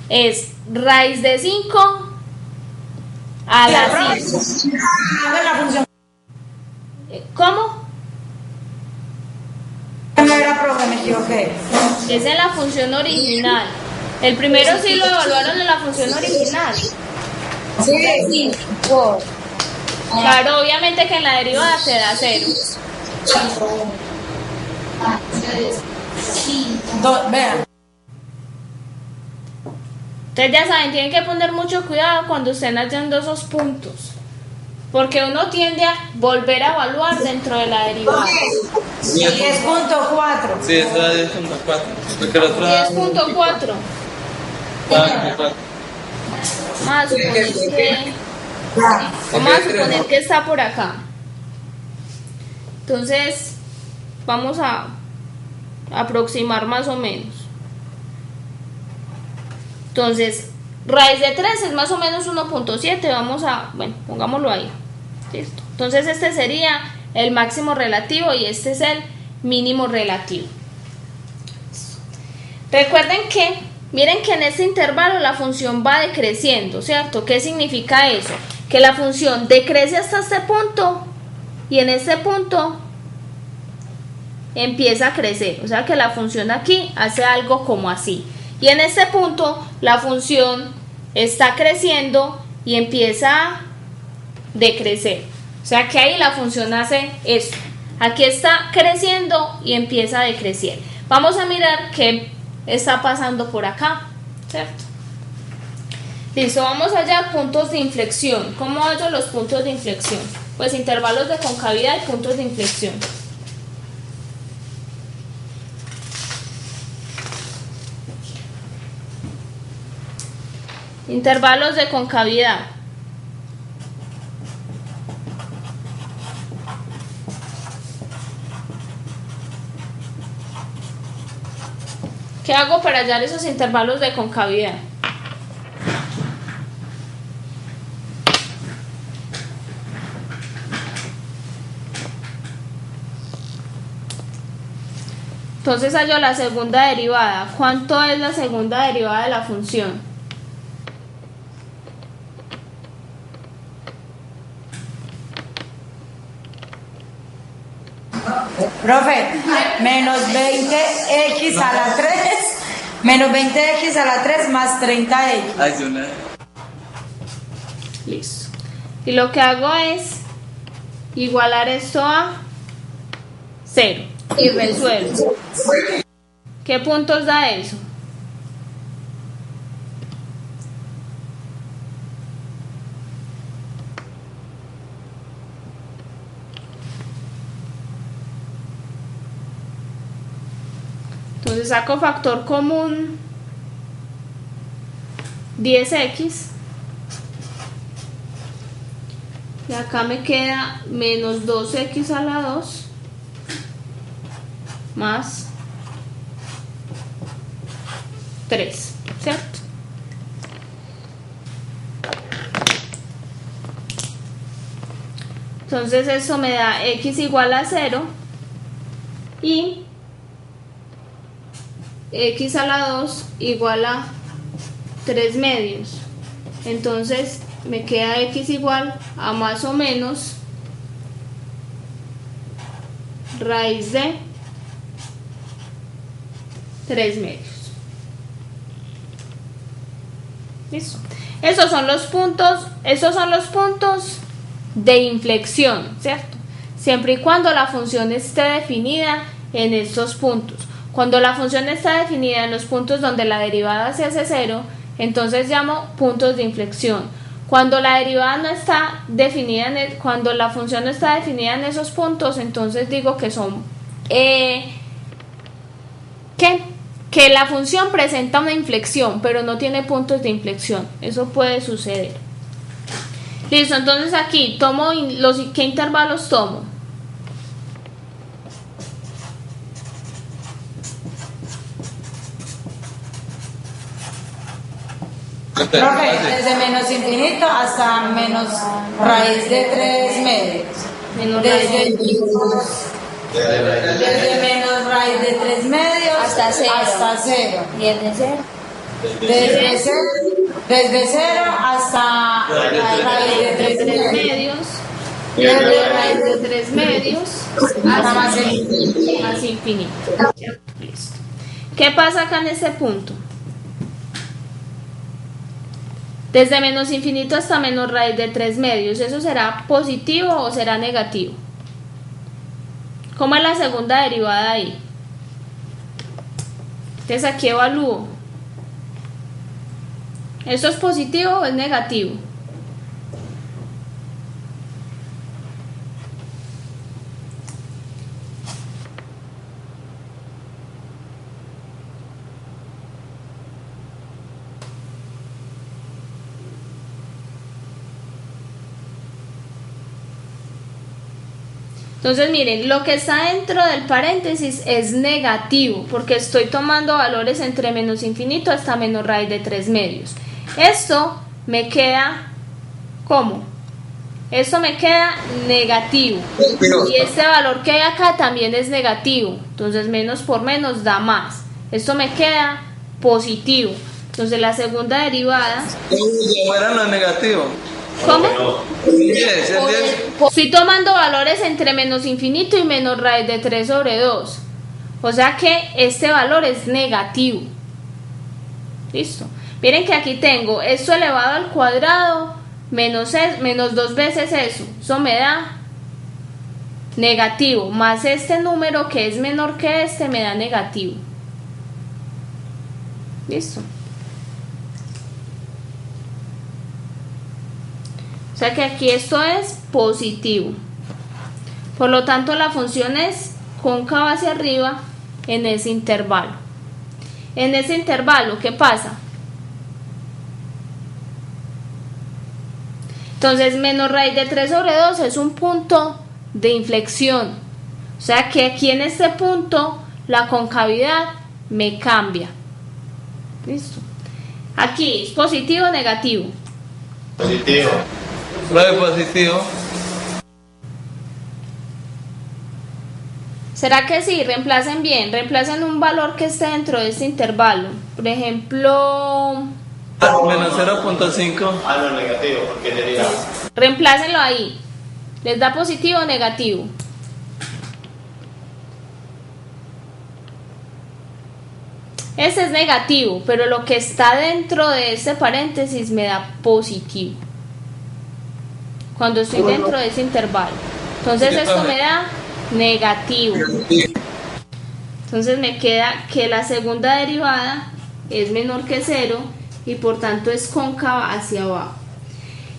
Es raíz de 5 a la 5. La función. ¿Cómo? No era, profe, me equivoqué. Es en la función original. El primero sí lo evaluaron en la función original. Sí. Claro, obviamente que en la derivada te da 0. Vean. Ustedes ya saben, tienen que poner mucho cuidado cuando estén hallando esos puntos, porque uno tiende a volver a evaluar dentro de la derivada. 10.4. Sí, eso era 10.4. Porque el otro era 10.4. Vamos a suponer que está por acá. Entonces, vamos a aproximar más o menos. Entonces, raíz de 3 es más o menos 1.7. Vamos a, bueno, pongámoslo ahí. Listo. Entonces, este sería el máximo relativo y este es el mínimo relativo. Recuerden que, miren que en este intervalo la función va decreciendo, ¿cierto? ¿Qué significa eso? Que la función decrece hasta este punto y en este punto empieza a crecer. O sea que la función aquí hace algo como así. Y en este punto la función está creciendo y empieza a decrecer. O sea que ahí la función hace esto. Aquí está creciendo y empieza a decrecer. Vamos a mirar qué está pasando por acá, ¿cierto? Listo, vamos allá, puntos de inflexión. ¿Cómo hallo los puntos de inflexión? Pues intervalos de concavidad y puntos de inflexión. Intervalos de concavidad. ¿Qué hago para hallar esos intervalos de concavidad? Entonces hallo la segunda derivada. ¿Cuánto es la segunda derivada de la función? Profe, menos 20x a la 3, menos 20x a la 3 más 30x. Ay, yo no. Listo. Y lo que hago es igualar esto a 0 y resuelvo. ¿Qué puntos da eso? Entonces saco factor común 10x y acá me queda menos 2x a la 2 más 3, ¿cierto? Entonces eso me da x igual a 0 y x a la 2 igual a 3 medios. Entonces me queda x igual a más o menos raíz de 3 medios. ¿Listo? Esos son los puntos de inflexión, ¿cierto? Siempre y cuando la función esté definida en estos puntos. Cuando la función está definida en los puntos donde la derivada se hace 0, entonces llamo puntos de inflexión. Cuando la derivada no está definida, cuando la función no está definida en esos puntos, entonces digo que son que la función presenta una inflexión, pero no tiene puntos de inflexión. Eso puede suceder. Listo, entonces aquí tomo ¿qué intervalos tomo? Profe, desde menos infinito hasta menos raíz de 3 medios. Desde menos raíz de 3 medios hasta 0. ¿Y el de 0? Desde 0 hasta raíz de 3 medios. Desde raíz de 3 medios hasta más infinito. Listo. ¿Qué pasa acá en este punto? Desde menos infinito hasta menos raíz de 3 medios, ¿eso será positivo o será negativo? ¿Cómo es la segunda derivada ahí? Entonces aquí evalúo. ¿Esto es positivo o es negativo? Entonces miren, lo que está dentro del paréntesis es negativo, porque estoy tomando valores entre menos infinito hasta menos raíz de 3 medios. Esto me queda, ¿cómo? Esto me queda negativo. Y este valor que hay acá también es negativo. Entonces menos por menos da más. Esto me queda positivo. Entonces la segunda derivada... Era lo negativo. ¿Cómo? 10. Estoy tomando valores entre menos infinito y menos raíz de 3 sobre 2. O sea que este valor es negativo. Listo. Miren que aquí tengo esto elevado al cuadrado menos 2 veces eso. Eso me da negativo. Más este número que es menor que este me da negativo. Listo. O sea que aquí esto es positivo. Por lo tanto la función es cóncava hacia arriba en ese intervalo. En ese intervalo, ¿qué pasa? Entonces menos raíz de 3 sobre 2 es un punto de inflexión. O sea que aquí en este punto la concavidad me cambia. ¿Listo? Aquí es positivo o negativo. Positivo. Breve positivo. ¿Será que sí? Reemplacen bien. Reemplacen un valor que esté dentro de este intervalo. Por ejemplo... Menos 0.5. Ah, no, negativo, porque sería... Reemplácenlo ahí. ¿Les da positivo o negativo? Ese es negativo, pero lo que está dentro de este paréntesis me da positivo. Cuando estoy dentro de ese intervalo. Entonces esto me da negativo. Entonces me queda que la segunda derivada es menor que 0 y por tanto es cóncava hacia abajo.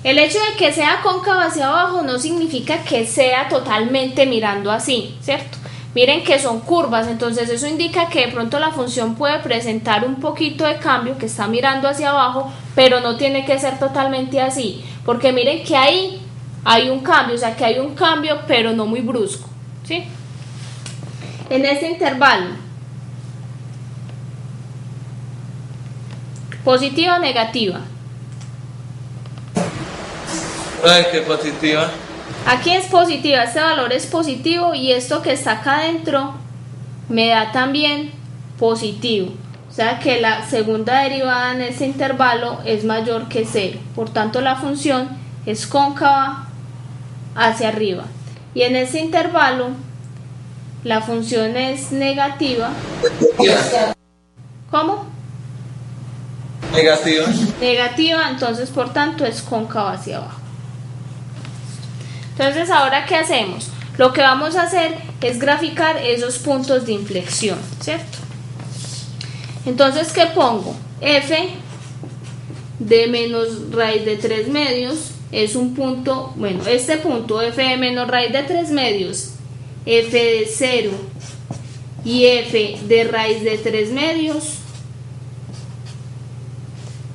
El hecho de que sea cóncava hacia abajo no significa que sea totalmente mirando así, ¿cierto? Miren que son curvas, entonces eso indica que de pronto la función puede presentar un poquito de cambio, que está mirando hacia abajo, pero no tiene que ser totalmente así, porque miren que ahí hay un cambio, o sea que hay un cambio pero no muy brusco, ¿sí? En este intervalo, ¿positiva o negativa? Ay, qué positiva. Aquí es positiva, este valor es positivo y esto que está acá adentro me da también positivo. O sea que la segunda derivada en ese intervalo es mayor que 0. Por tanto, la función es cóncava hacia arriba. Y en ese intervalo, la función es negativa. ¿Cómo? Negativa. Negativa, entonces por tanto es cóncava hacia abajo. Entonces, ¿ahora qué hacemos? Lo que vamos a hacer es graficar esos puntos de inflexión, ¿cierto? Entonces, ¿qué pongo? F de menos raíz de 3 medios es un punto, bueno, este punto F de menos raíz de 3 medios, F de 0 y F de raíz de 3 medios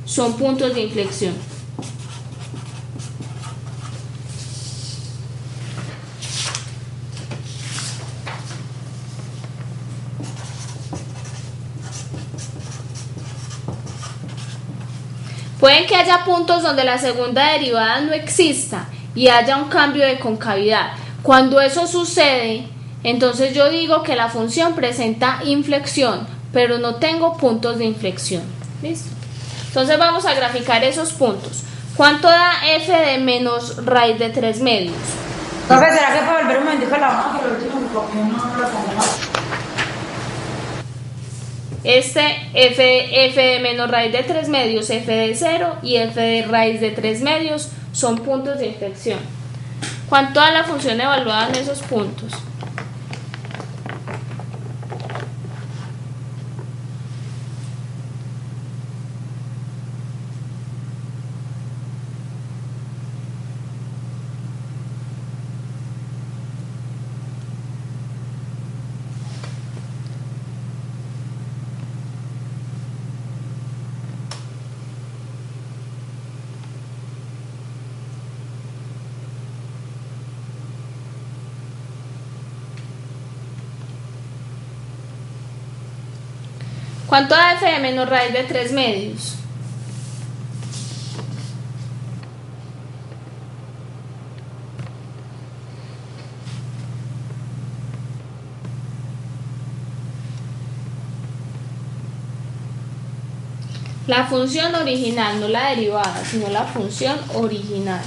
son puntos de inflexión. Pueden que haya puntos donde la segunda derivada no exista y haya un cambio de concavidad. Cuando eso sucede, entonces yo digo que la función presenta inflexión, pero no tengo puntos de inflexión. ¿Listo? Entonces vamos a graficar esos puntos. ¿Cuánto da f de menos raíz de 3 medios? Profe, ¿será que puedo volver un momentico a la hoja? Que lo último que copié no lo pongo más. F de menos raíz de 3 medios, f de 0 y f de raíz de 3 medios son puntos de inflexión. ¿Cuánto da la función evaluada en esos puntos? ¿Cuánto da f de menos raíz de 3 medios? La función original, no la derivada, sino la función original.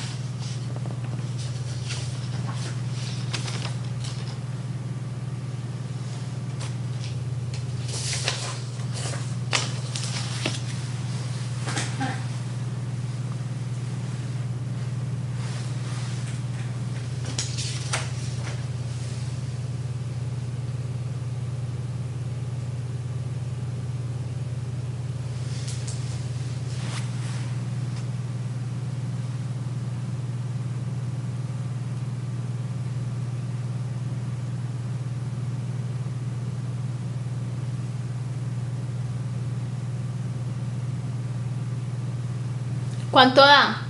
¿Cuánto da?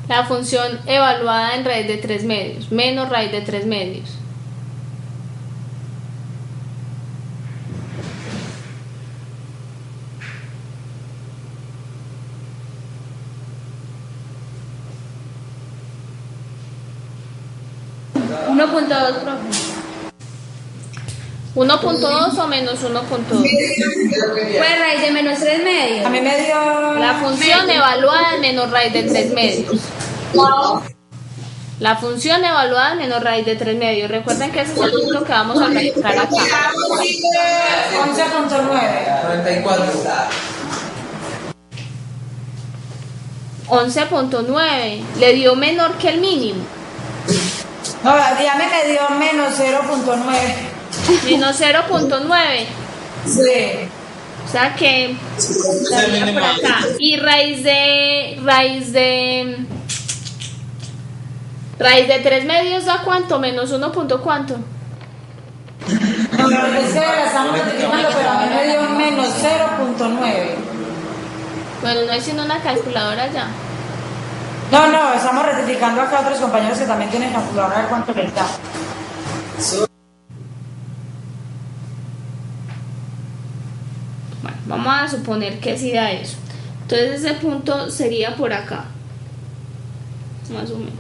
La función evaluada en raíz de 3 medios, menos raíz de 3 medios. ¿1.2, profe? 1.2 o menos 1.2. Pues raíz de menos 3 medios. A mí me dio... La función evaluada en menos raíz de 3 medios. La función evaluada en menos raíz de 3 medios. Recuerden que ese es el punto que vamos a registrar acá. 11.9. 44. 11.9. Le dio menor que el mínimo. No, dígame, me dio menos 0.9. Menos 0.9. Sí. O sea que estaría por acá. Y raíz de 3 medios da cuánto, menos 1 punto cuánto. No, es que la estamos multiplicando, pero a mí me dio menos 0.9. Bueno, no hay sino una calculadora ya. No, estamos rectificando acá a otros compañeros que también tienen calculadora a ver cuánto les da. Bueno, vamos a suponer que sí da eso. Entonces ese punto sería por acá. Más o menos.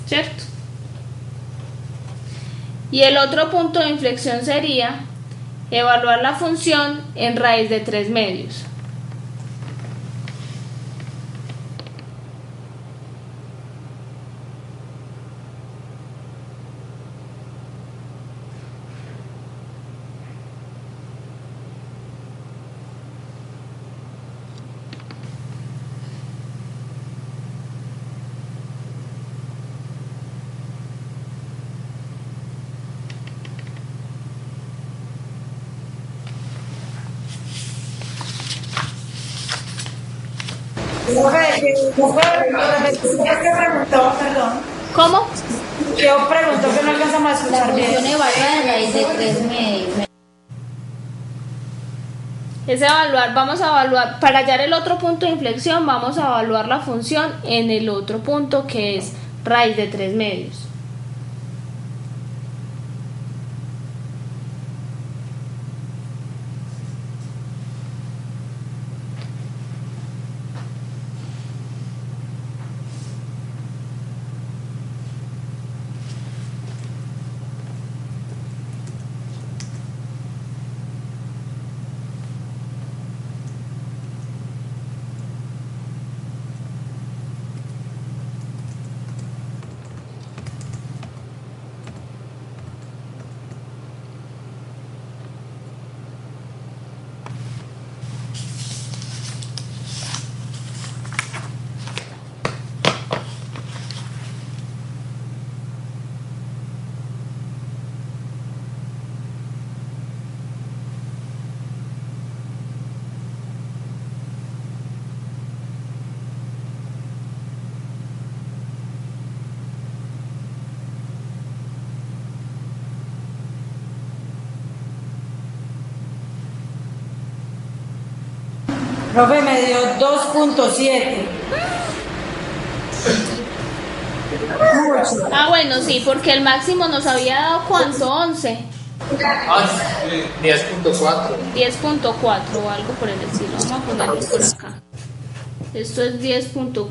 ¿cierto? Y el otro punto de inflexión sería evaluar la función en raíz de 3 medios. Perdón. ¿Cómo? Yo pregunto que no alcanzamos a escuchar bien. Función evaluada en raíz de 3 medios. Es evaluar, vamos a evaluar, para hallar el otro punto de inflexión, vamos a evaluar la función en el otro punto que es raíz de 3 medios. Profe, me dio 2.7. Ah, bueno, sí, porque el máximo nos había dado ¿cuánto? 11. 10.4. 10.4 o algo por el estilo. Vamos a ponerlo por acá. Esto es 10.4.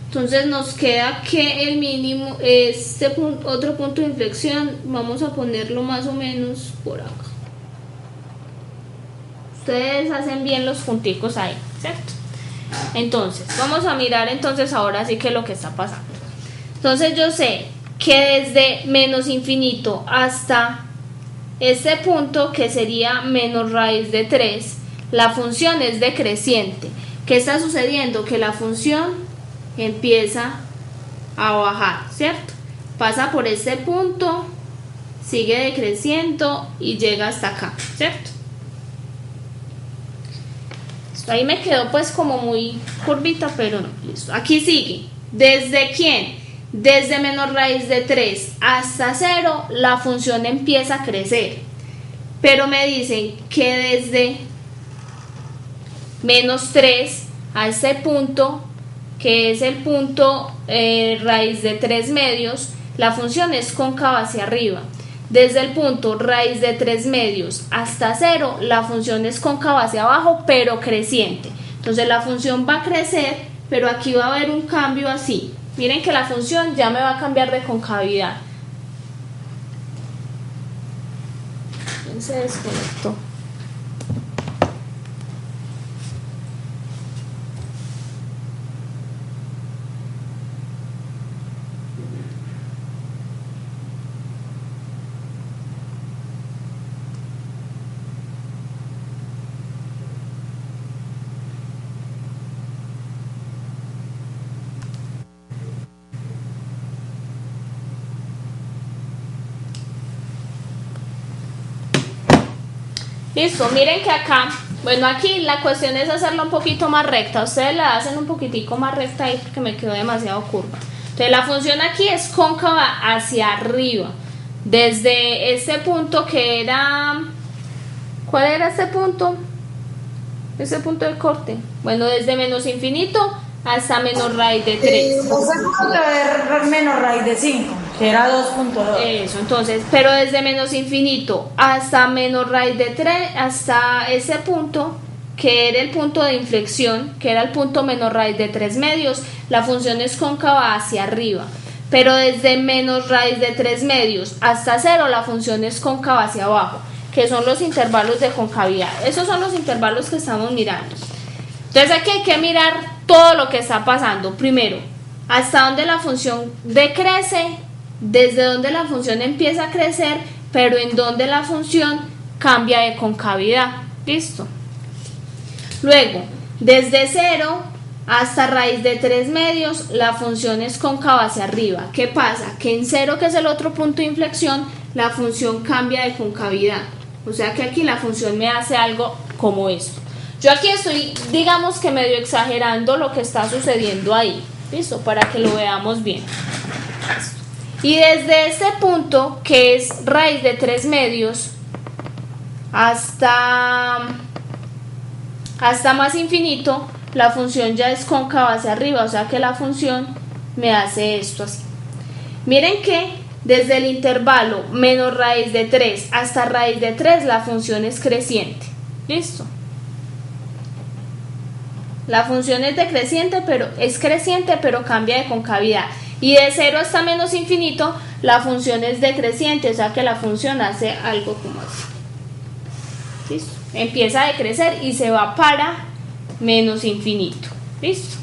Entonces nos queda que el mínimo, este punto, otro punto de inflexión, vamos a ponerlo más o menos por acá. Ustedes hacen bien los punticos ahí, ¿cierto? Entonces, vamos a mirar entonces ahora sí que lo que está pasando. Entonces yo sé que desde menos infinito hasta este punto, que sería menos raíz de 3, la función es decreciente. ¿Qué está sucediendo? Que la función empieza a bajar, ¿cierto? Pasa por este punto, sigue decreciendo y llega hasta acá, ¿cierto? Ahí me quedó pues como muy curvita, pero no, listo. Aquí sigue. ¿Desde quién? Desde menos raíz de 3 hasta 0, la función empieza a crecer. Pero me dicen que desde menos 3 a este punto, que es el punto raíz de 3 medios, la función es cóncava hacia arriba. Desde el punto raíz de 3 medios hasta 0, la función es cóncava hacia abajo, pero creciente. Entonces la función va a crecer, pero aquí va a haber un cambio así. Miren que la función ya me va a cambiar de concavidad. Se desconectó. Listo, miren que acá, bueno, aquí la cuestión es hacerla un poquito más recta. Ustedes la hacen un poquitico más recta ahí porque me quedó demasiado curva. Entonces la función aquí es cóncava hacia arriba. Desde este punto que era... ¿Cuál era este punto? Ese punto de corte. Bueno, desde menos infinito hasta menos raíz de 3. Ese punto es menos raíz de 5, que era 2.2. Eso, entonces, pero desde menos infinito hasta menos raíz de 3, hasta ese punto, que era el punto de inflexión, que era el punto menos raíz de 3 medios, la función es cóncava hacia arriba, pero desde menos raíz de 3 medios hasta 0 la función es cóncava hacia abajo, que son los intervalos de concavidad. Esos son los intervalos que estamos mirando. Entonces aquí hay que mirar todo lo que está pasando. Primero, hasta dónde la función decrece, desde dónde la función empieza a crecer, pero en dónde la función cambia de concavidad. ¿Listo? Luego, desde 0 hasta raíz de 3 medios, la función es cóncava hacia arriba. ¿Qué pasa? Que en 0, que es el otro punto de inflexión, la función cambia de concavidad. O sea que aquí la función me hace algo como esto. Yo aquí estoy, digamos que medio exagerando lo que está sucediendo ahí. ¿Listo? Para que lo veamos bien. Y desde este punto, que es raíz de 3 medios, hasta más infinito, la función ya es cóncava hacia arriba, o sea que la función me hace esto así. Miren que desde el intervalo menos raíz de 3 hasta raíz de 3 la función es creciente. ¿Listo? La función es decreciente, es creciente, pero cambia de concavidad. Y de 0 hasta menos infinito, la función es decreciente, o sea que la función hace algo como así. ¿Listo? Empieza a decrecer y se va para menos infinito. ¿Listo?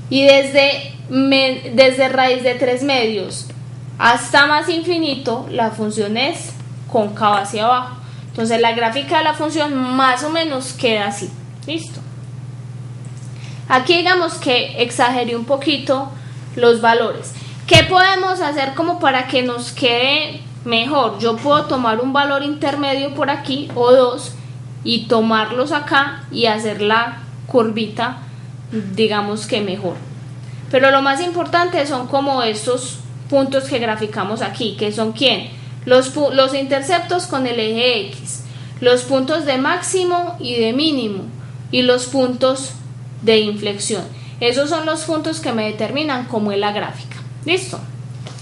Y desde raíz de 3 medios hasta más infinito, la función es cóncava hacia abajo. Entonces la gráfica de la función más o menos queda así. ¿Listo? Aquí digamos que exageré un poquito los valores. ¿Qué podemos hacer como para que nos quede mejor? Yo puedo tomar un valor intermedio por aquí o dos y tomarlos acá y hacer la curvita, digamos que mejor. Pero lo más importante son como estos puntos que graficamos aquí, que son ¿quién? Los interceptos con el eje X, los puntos de máximo y de mínimo y los puntos de inflexión. Esos son los puntos que me determinan cómo es la gráfica. ¿Listo?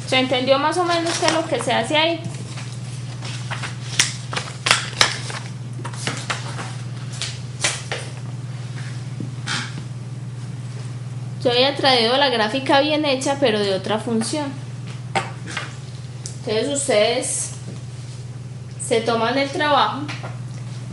¿Se entendió más o menos qué es lo que se hace ahí? Yo había traído la gráfica bien hecha, pero de otra función. Entonces ustedes se toman el trabajo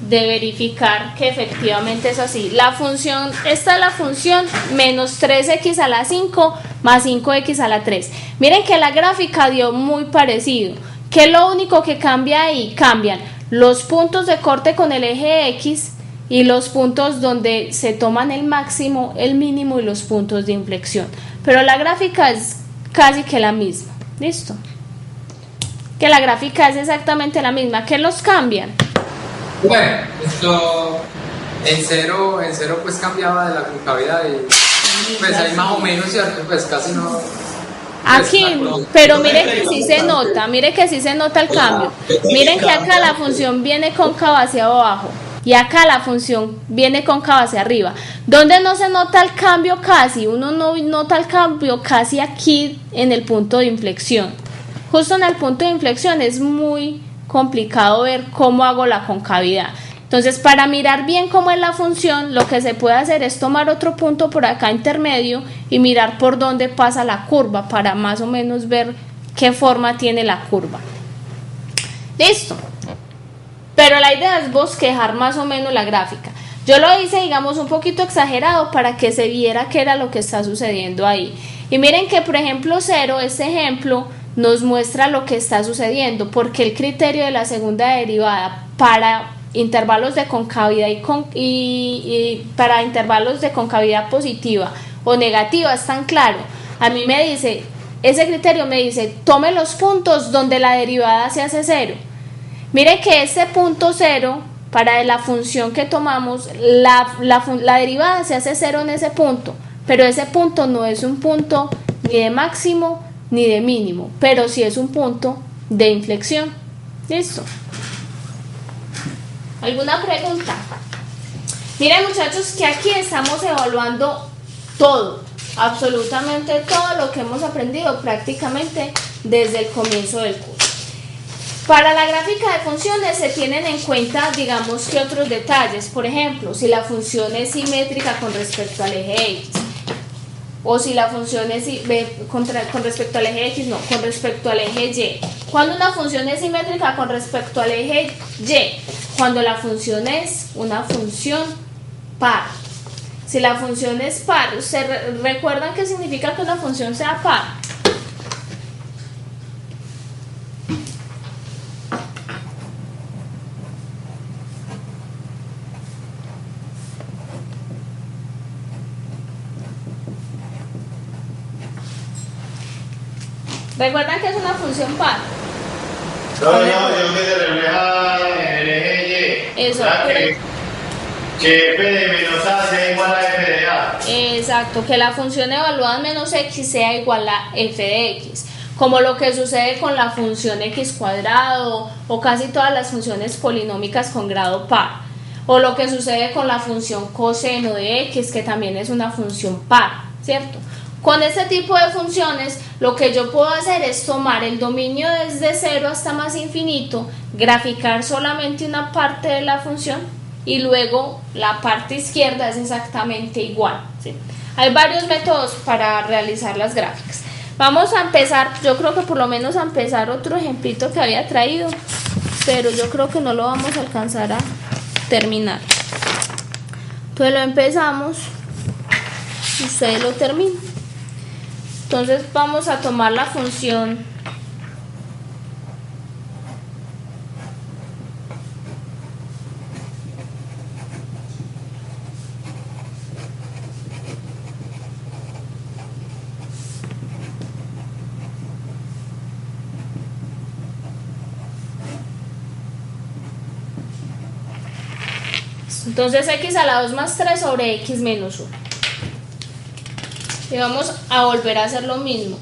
de verificar que efectivamente es así. La función, esta es la función menos 3x a la 5 más 5x a la 3. Miren que la gráfica dio muy parecido. ¿Qué es lo único que cambia ahí? Cambian los puntos de corte con el eje X y los puntos donde se toman el máximo, el mínimo y los puntos de inflexión. Pero la gráfica es casi que la misma. ¿Listo? Que la gráfica es exactamente la misma. ¿Qué los cambian? Bueno, esto en cero pues cambiaba de la concavidad y pues ahí más o menos, ¿cierto? Pues casi no. Pues, aquí, pero mire que sí se nota, mire que sí se nota el cambio. Miren que acá la función viene cóncava hacia abajo y acá la función viene cóncava hacia arriba. ¿Dónde no se nota el cambio casi? Uno no nota el cambio casi aquí en el punto de inflexión. Justo en el punto de inflexión es muy complicado ver cómo hago la concavidad. Entonces, para mirar bien cómo es la función, lo que se puede hacer es tomar otro punto por acá intermedio y mirar por dónde pasa la curva para más o menos ver qué forma tiene la curva. Listo. Pero la idea es bosquejar más o menos la gráfica. Yo lo hice, digamos, un poquito exagerado para que se viera qué era lo que está sucediendo ahí. Y miren que, por ejemplo, 0, este ejemplo, nos muestra lo que está sucediendo, porque el criterio de la segunda derivada para intervalos de concavidad y para intervalos de concavidad positiva o negativa es tan claro. A mí me dice, ese criterio me dice, tome los puntos donde la derivada se hace 0. Mire que ese punto 0, para la función que tomamos, la derivada se hace 0 en ese punto, pero ese punto no es un punto ni de máximo ni de mínimo, pero sí es un punto de inflexión. ¿Listo? ¿Alguna pregunta? Miren, muchachos, que aquí estamos evaluando todo, absolutamente todo lo que hemos aprendido prácticamente desde el comienzo del curso. Para la gráfica de funciones se tienen en cuenta, digamos, que otros detalles. Por ejemplo, si la función es simétrica con respecto al eje X, O si la función es con respecto al eje X, no, con respecto al eje Y. Cuando una función es simétrica con respecto al eje Y, cuando la función es una función par. Si la función es par, ¿ustedes recuerdan qué significa que una función sea par? ¿Recuerdan que es una función par? No, yo que se refleja en el eje Y. Eso, O sea, que f de menos a sea igual a f de a. Exacto, que la función evaluada en menos x sea igual a f de x. Como lo que sucede con la función x cuadrado o casi todas las funciones polinómicas con grado par. O lo que sucede con la función coseno de x, que también es una función par, ¿cierto? Con este tipo de funciones, lo que yo puedo hacer es tomar el dominio desde 0 hasta más infinito, graficar solamente una parte de la función y luego la parte izquierda es exactamente igual, ¿sí? Hay varios métodos para realizar las gráficas. Vamos a empezar, yo creo que por lo menos a empezar otro ejemplito que había traído, pero yo creo que no lo vamos a alcanzar a terminar. Entonces lo empezamos, ustedes lo terminan. Entonces vamos a tomar la función entonces x a la 2 más 3 sobre x menos 1. Y vamos a volver a hacer lo mismo.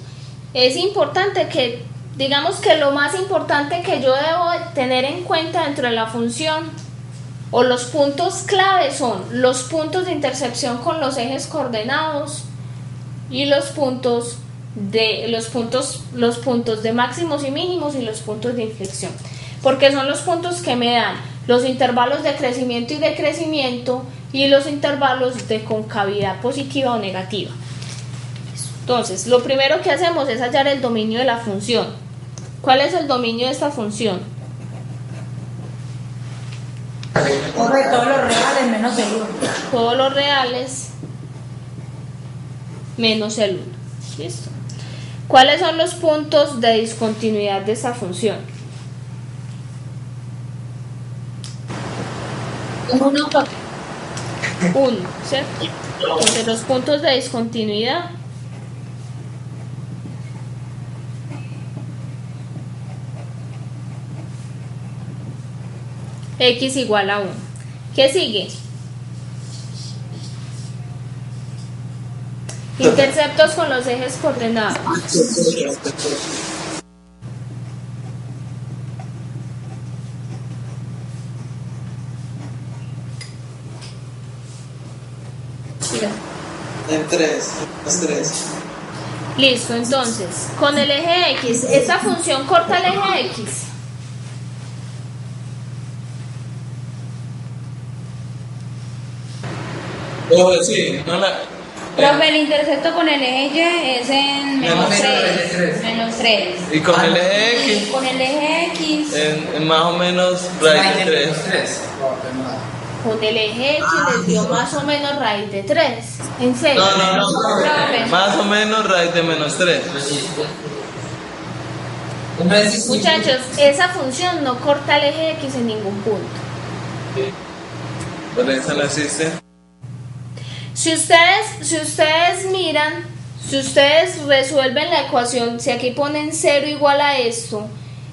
Es importante que, digamos que lo más importante que yo debo tener en cuenta dentro de la función o los puntos clave son los puntos de intersección con los ejes coordenados y los puntos de máximos y mínimos y los puntos de inflexión, porque son los puntos que me dan los intervalos de crecimiento y decrecimiento y los intervalos de concavidad positiva o negativa. Entonces, lo primero que hacemos es hallar el dominio de la función. ¿Cuál es el dominio de esta función? Correcto, todos los reales menos el 1. Todos los reales menos el 1. ¿Listo? ¿Cuáles son los puntos de discontinuidad de esta función? 1, ¿cierto? Entonces, los puntos de discontinuidad x igual a 1. ¿Qué sigue? Interceptos con los ejes coordenados. En 3, los 3. Listo, entonces, con el eje x, esta función corta el eje x. Sí, no la... Profe, el intercepto con el eje Y es en menos 3. Menos 3. Y con el eje X. Con el eje X. En más o menos raíz de 3. Con el eje X les dio más o menos raíz de 3. ¿En serio? No. Más o menos raíz de menos 3. Muchachos, esa función no corta el eje X en ningún punto. Por eso no existe. Si ustedes miran, si ustedes resuelven la ecuación, si aquí ponen 0 igual a esto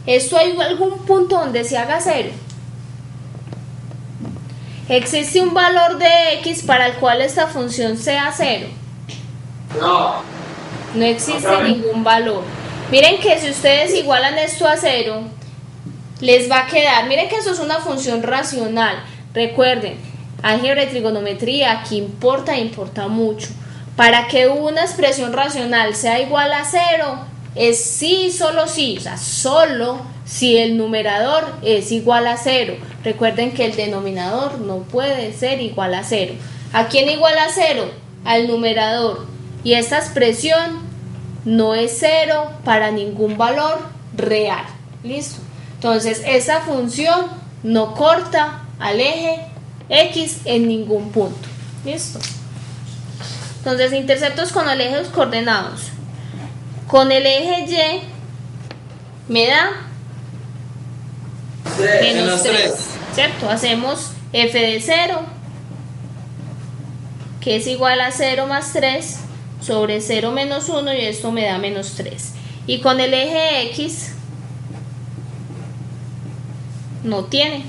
hay algún punto donde se haga 0. ¿Existe un valor de x para el cual esta función sea 0? No existe ningún valor. Miren que si ustedes igualan esto a 0, les va a quedar, miren que eso es una función racional. Recuerden, álgebra y trigonometría, aquí importa mucho. Para que una expresión racional sea igual a 0, es sí, solo sí, o sea, solo si el numerador es igual a 0. Recuerden que el denominador no puede ser igual a 0. ¿A quién igual a 0? Al numerador. y esta expresión no es cero para ningún valor real. ¿Listo? Entonces esta función no corta al eje X en ningún punto. ¿Listo? Entonces interceptos con el eje de los coordenados. Con el eje Y me da menos 3. ¿Cierto? Hacemos f de 0, que es igual a 0 más 3 sobre 0 menos 1, y esto me da menos 3. Y con el eje X no tiene.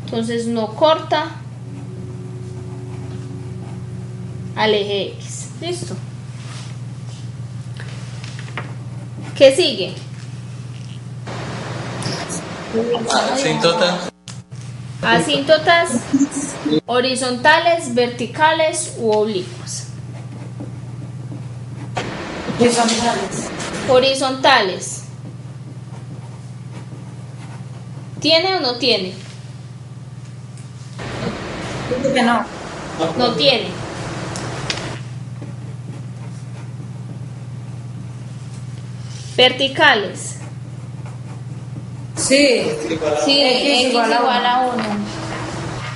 Entonces no corta al eje X. ¿Listo? ¿Qué sigue? Asíntotas. Asíntotas horizontales, verticales u oblicuas. Horizontales. Horizontales. ¿Tiene o no tiene? Dice que no. No tiene. Verticales. Sí. Sí, X igual a 1.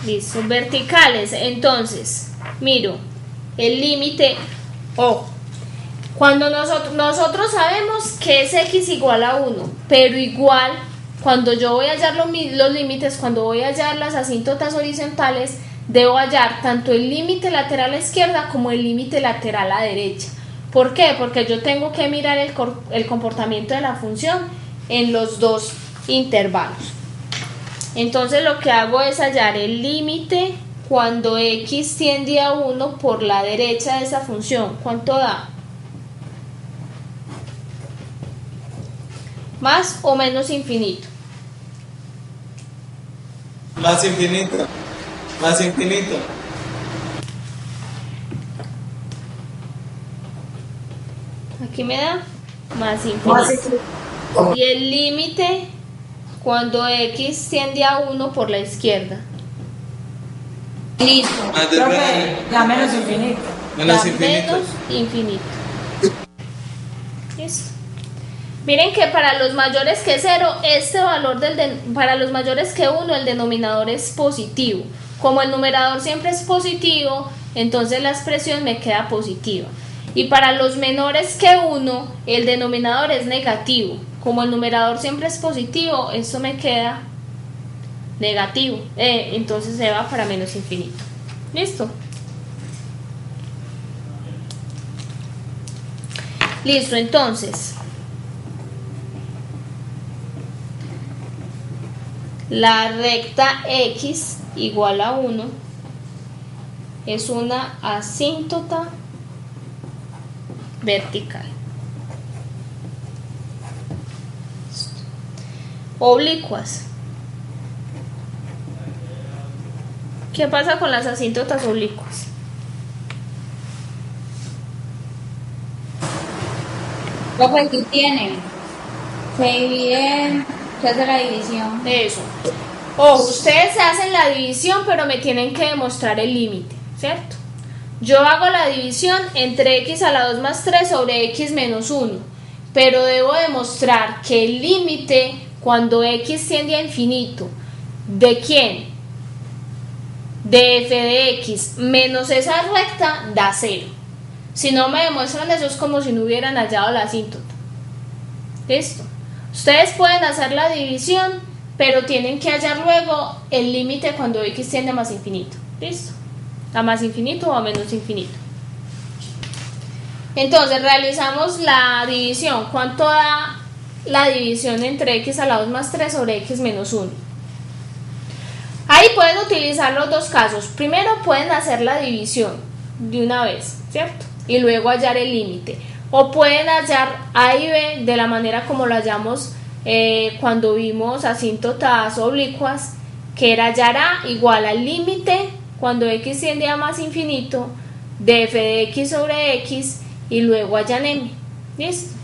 Listo, verticales. Entonces, miro el límite O. Cuando nosotros sabemos que es X igual a 1, pero igual, cuando yo voy a hallar los límites, cuando voy a hallar las asíntotas horizontales, debo hallar tanto el límite lateral a la izquierda como el límite lateral a la derecha. ¿Por qué? Porque yo tengo que mirar el comportamiento de la función en los dos intervalos. Entonces lo que hago es hallar el límite cuando X tiende a 1 por la derecha de esa función. ¿Cuánto da? ¿Más o menos infinito? Más infinito. Más infinito. Aquí me da más infinito. Y el límite cuando X tiende a 1 por la izquierda. Listo. Profe, la menos infinito. Menos Da infinito. menos infinito. Listo. Miren que para los mayores que 0, este valor para los mayores que 1, el denominador es positivo. Como el numerador siempre es positivo, entonces la expresión me queda positiva. Y para los menores que 1, el denominador es negativo. Como el numerador siempre es positivo, esto me queda negativo. Entonces se va para menos infinito. ¿Listo? Listo, entonces la recta X igual a 1 es una asíntota vertical. Oblicuas. ¿Qué pasa con las asíntotas oblicuas? Profe, aquí tienen. Se dividen, se hace la división. Eso. Ojo, ustedes hacen la división, pero me tienen que demostrar el límite, ¿cierto? Yo hago la división entre x a la 2 más 3 sobre x menos 1, pero debo demostrar que el límite cuando x tiende a infinito, ¿de quién? De f de x menos esa recta da 0. Si no me demuestran eso, es como si no hubieran hallado la asíntota. ¿Listo? Ustedes pueden hacer la división, pero tienen que hallar luego el límite cuando x tiende a más infinito. ¿Listo? A más infinito o a menos infinito. Entonces realizamos la división. ¿Cuánto da la división entre x a la 2 más 3 sobre x menos 1? Ahí pueden utilizar los dos casos. Primero pueden hacer la división de una vez, ¿cierto? Y luego hallar el límite. O pueden hallar A y B de la manera como lo hallamos cuando vimos asíntotas oblicuas, que era hallar A igual al límite cuando x tiende a más infinito de f de x sobre x, y luego hallan m. ¿Listo?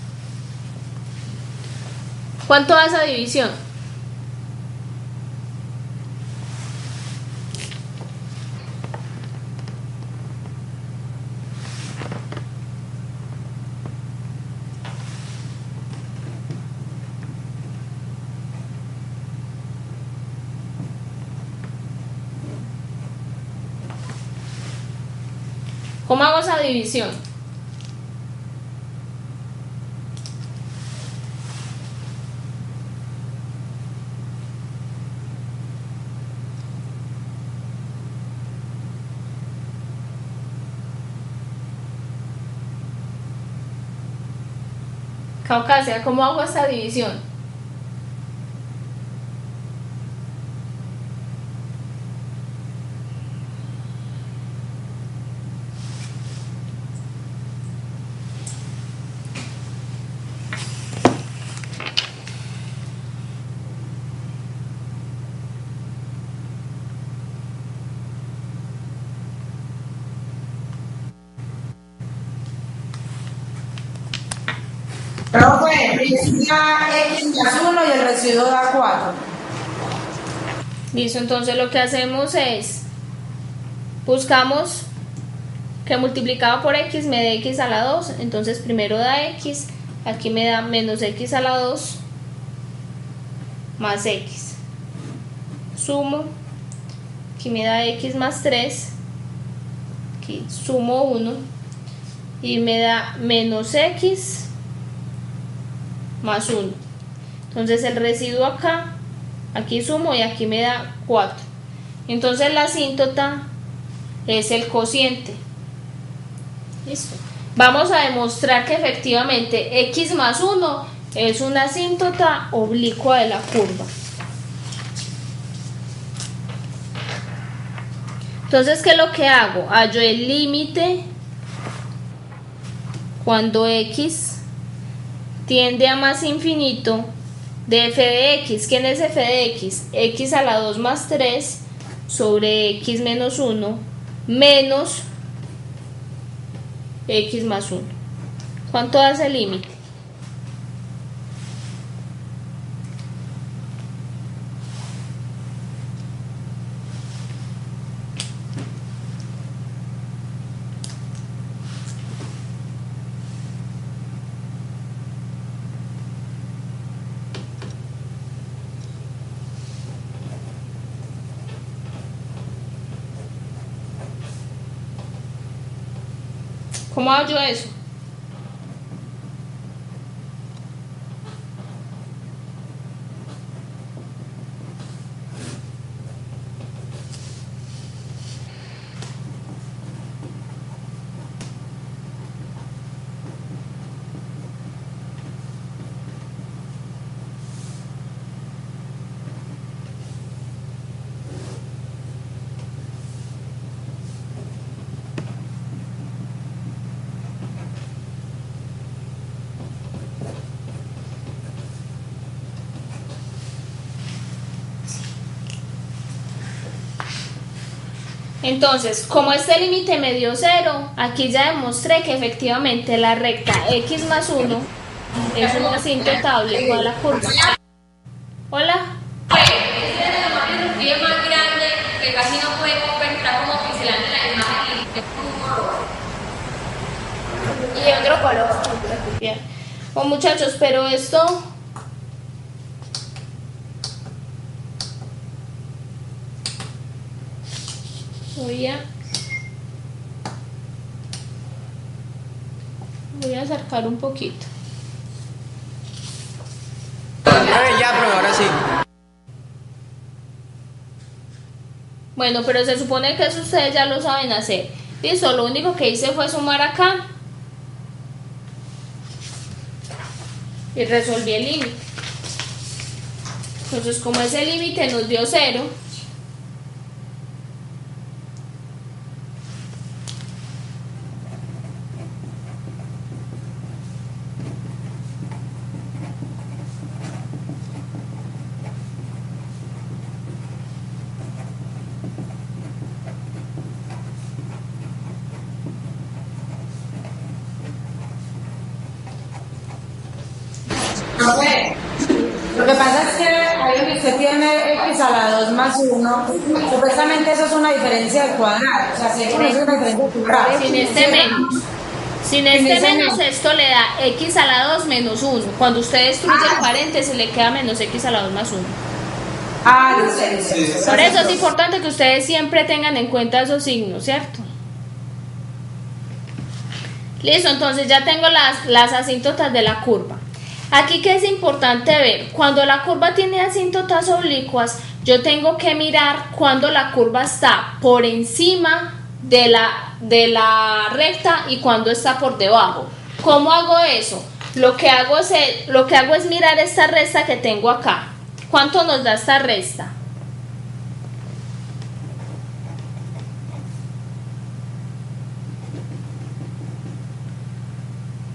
¿Cuánto da esa división? ¿Cómo hago esa división? Caucasia, ¿cómo hago esta división? Profe, principio X más 1 y el residuo da 4. Listo, entonces lo que hacemos es, buscamos que multiplicado por X me dé X a la 2, entonces primero da X, aquí me da menos X a la 2 más X. Sumo, aquí me da X más 3, aquí sumo 1 y me da menos X más 1. Entonces el residuo acá, aquí sumo y aquí me da 4. Entonces la asíntota es el cociente. Listo. Vamos a demostrar que efectivamente X más 1 es una asíntota oblicua de la curva. Entonces, ¿qué es lo que hago? Hallo el límite cuando X tiende a más infinito de f de x. ¿Quién es f de x? X a la 2 más 3 sobre x menos 1 menos x más 1. ¿Cuánto hace el límite? ¿Cómo hago yo eso? Entonces, como este límite me dio 0, aquí ya demostré que efectivamente la recta x más 1 es una asíntota oblicua a la curva. Hola. Este es más grande que casi no podemos ver, está como pixelando la imagen y otro color. Bueno, muchachos, pero esto voy a acercar un poquito. Ya, pero ahora sí. Bueno, pero se supone que eso ustedes ya lo saben hacer. Listo, lo único que hice fue sumar acá y resolví el límite. Entonces, como ese límite nos dio 0, lo que pasa es que ahí donde usted tiene x a la 2 más 1, supuestamente eso es una diferencia de cuadrado. O sea, si eso no es una diferencia de cuadrado. Sin este menos. Sin este menos, esto le da x a la 2 menos 1. Cuando usted destruye el paréntesis, le queda menos x a la 2 más 1. Lo sé. Por eso es importante que ustedes siempre tengan en cuenta esos signos, ¿cierto? Listo, entonces ya tengo las asíntotas de la curva. Aquí que es importante ver, cuando la curva tiene asíntotas oblicuas, yo tengo que mirar cuando la curva está por encima de la recta y cuando está por debajo. ¿Cómo hago eso? Lo que hago es mirar esta recta que tengo acá. ¿Cuánto nos da esta recta?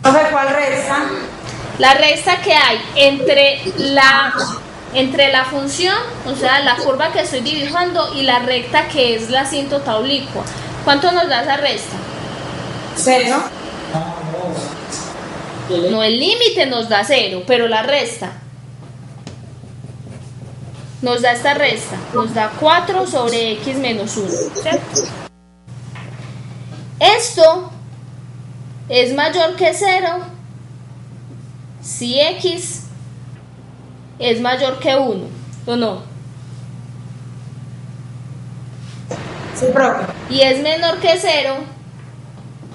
¿Cuál resta? La recta que hay entre la función, o sea, la curva que estoy dibujando, y la recta que es la asíntota oblicua. ¿Cuánto nos da esa recta? 0. No, el límite nos da 0, pero la resta nos da esta resta, nos da 4 sobre x menos 1, ¿cierto? Esto es mayor que 0 si x es mayor que 1, ¿o no? Sí, profe. Y es menor que 0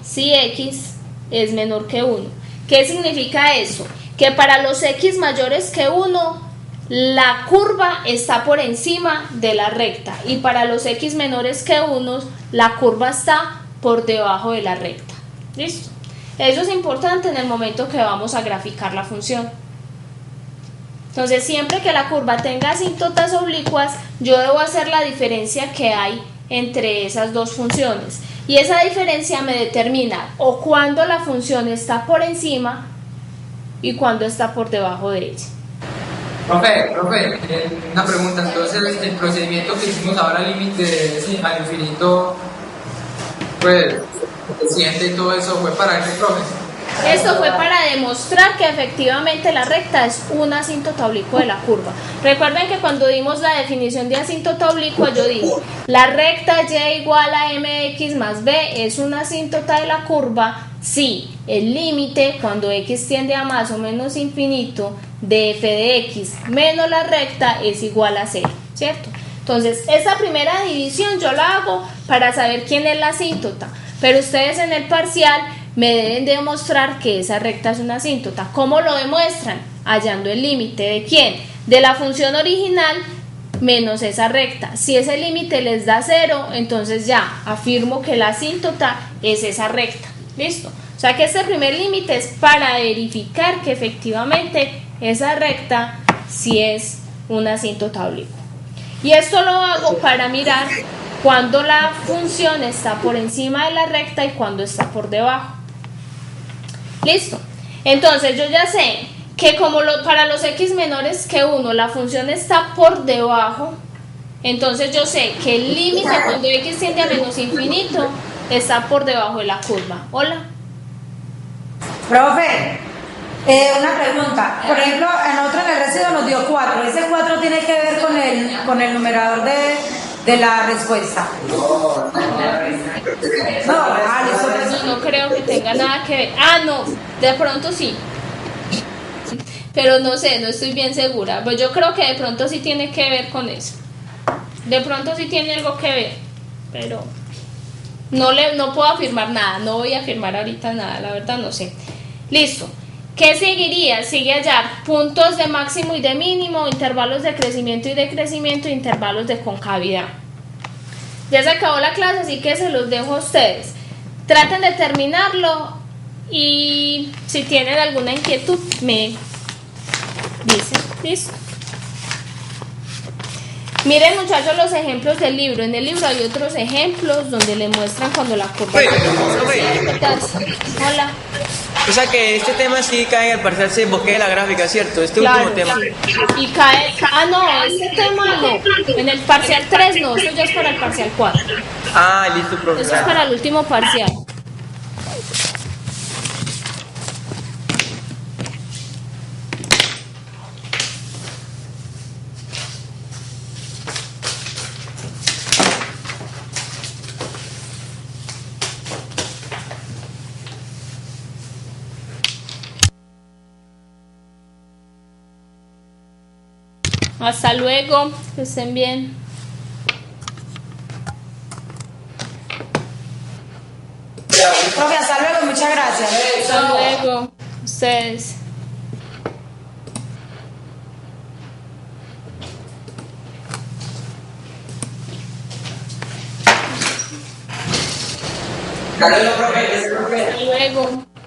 si x es menor que 1. ¿Qué significa eso? Que para los x mayores que 1, la curva está por encima de la recta, y para los x menores que 1, la curva está por debajo de la recta. ¿Listo? Eso es importante en el momento que vamos a graficar la función. Entonces, siempre que la curva tenga asíntotas oblicuas, yo debo hacer la diferencia que hay entre esas dos funciones. Y esa diferencia me determina o cuando la función está por encima y cuando está por debajo de ella. Profe, una pregunta. Entonces, el procedimiento que hicimos ahora, límite al infinito, pues, coeficiente y todo eso, ¿fue para qué, profe? Esto fue para demostrar que efectivamente la recta es una asíntota oblicua de la curva. Recuerden que cuando dimos la definición de asíntota oblicua, yo dije, la recta y igual a mx más b es una asíntota de la curva si el límite, cuando x tiende a más o menos infinito, de f de x menos la recta es igual a 0, ¿cierto? Entonces, esa primera división yo la hago para saber quién es la asíntota, pero ustedes en el parcial me deben demostrar que esa recta es una asíntota. ¿Cómo lo demuestran? Hallando el límite de ¿quién? De la función original menos esa recta. Si ese límite les da 0, entonces ya afirmo que la asíntota es esa recta. ¿Listo? O sea que este primer límite es para verificar que efectivamente esa recta sí es una asíntota oblicua. Y esto lo hago para mirar cuando la función está por encima de la recta y cuando está por debajo. Listo. Entonces yo ya sé que como para los x menores que 1 la función está por debajo, entonces yo sé que el límite cuando x tiende a menos infinito está por debajo de la curva. Hola. Profe, una pregunta. Por ejemplo, a nosotros en el residuo nos dio 4. ¿Ese 4 tiene que ver con el numerador de la respuesta? No creo que tenga nada que ver. Ah, no, de pronto sí. Pero no sé, no estoy bien segura. Pues yo creo que de pronto sí tiene que ver con eso. De pronto sí tiene algo que ver. Pero no puedo afirmar nada. No voy a afirmar ahorita nada, la verdad no sé. Listo. ¿Qué seguiría? Sigue hallar puntos de máximo y de mínimo, intervalos de crecimiento y decrecimiento, intervalos de concavidad. Ya se acabó la clase, así que se los dejo a ustedes. Traten de terminarlo y si tienen alguna inquietud me dicen. ¿Listo? Miren, muchachos, los ejemplos del libro. En el libro hay otros ejemplos donde le muestran cuando la curva... Hola. O sea que este tema sí cae al parcial, se bosquea la gráfica, ¿cierto? Este claro, último tema. Sí. Y cae... Ah, no, este tema no. En el parcial 3 no, eso ya es para el parcial 4. Ah, listo, profesor. Eso es para el último parcial. Hasta luego, que estén bien. Profe, hasta luego, muchas gracias. ustedes. Hasta luego, profe. Hasta luego.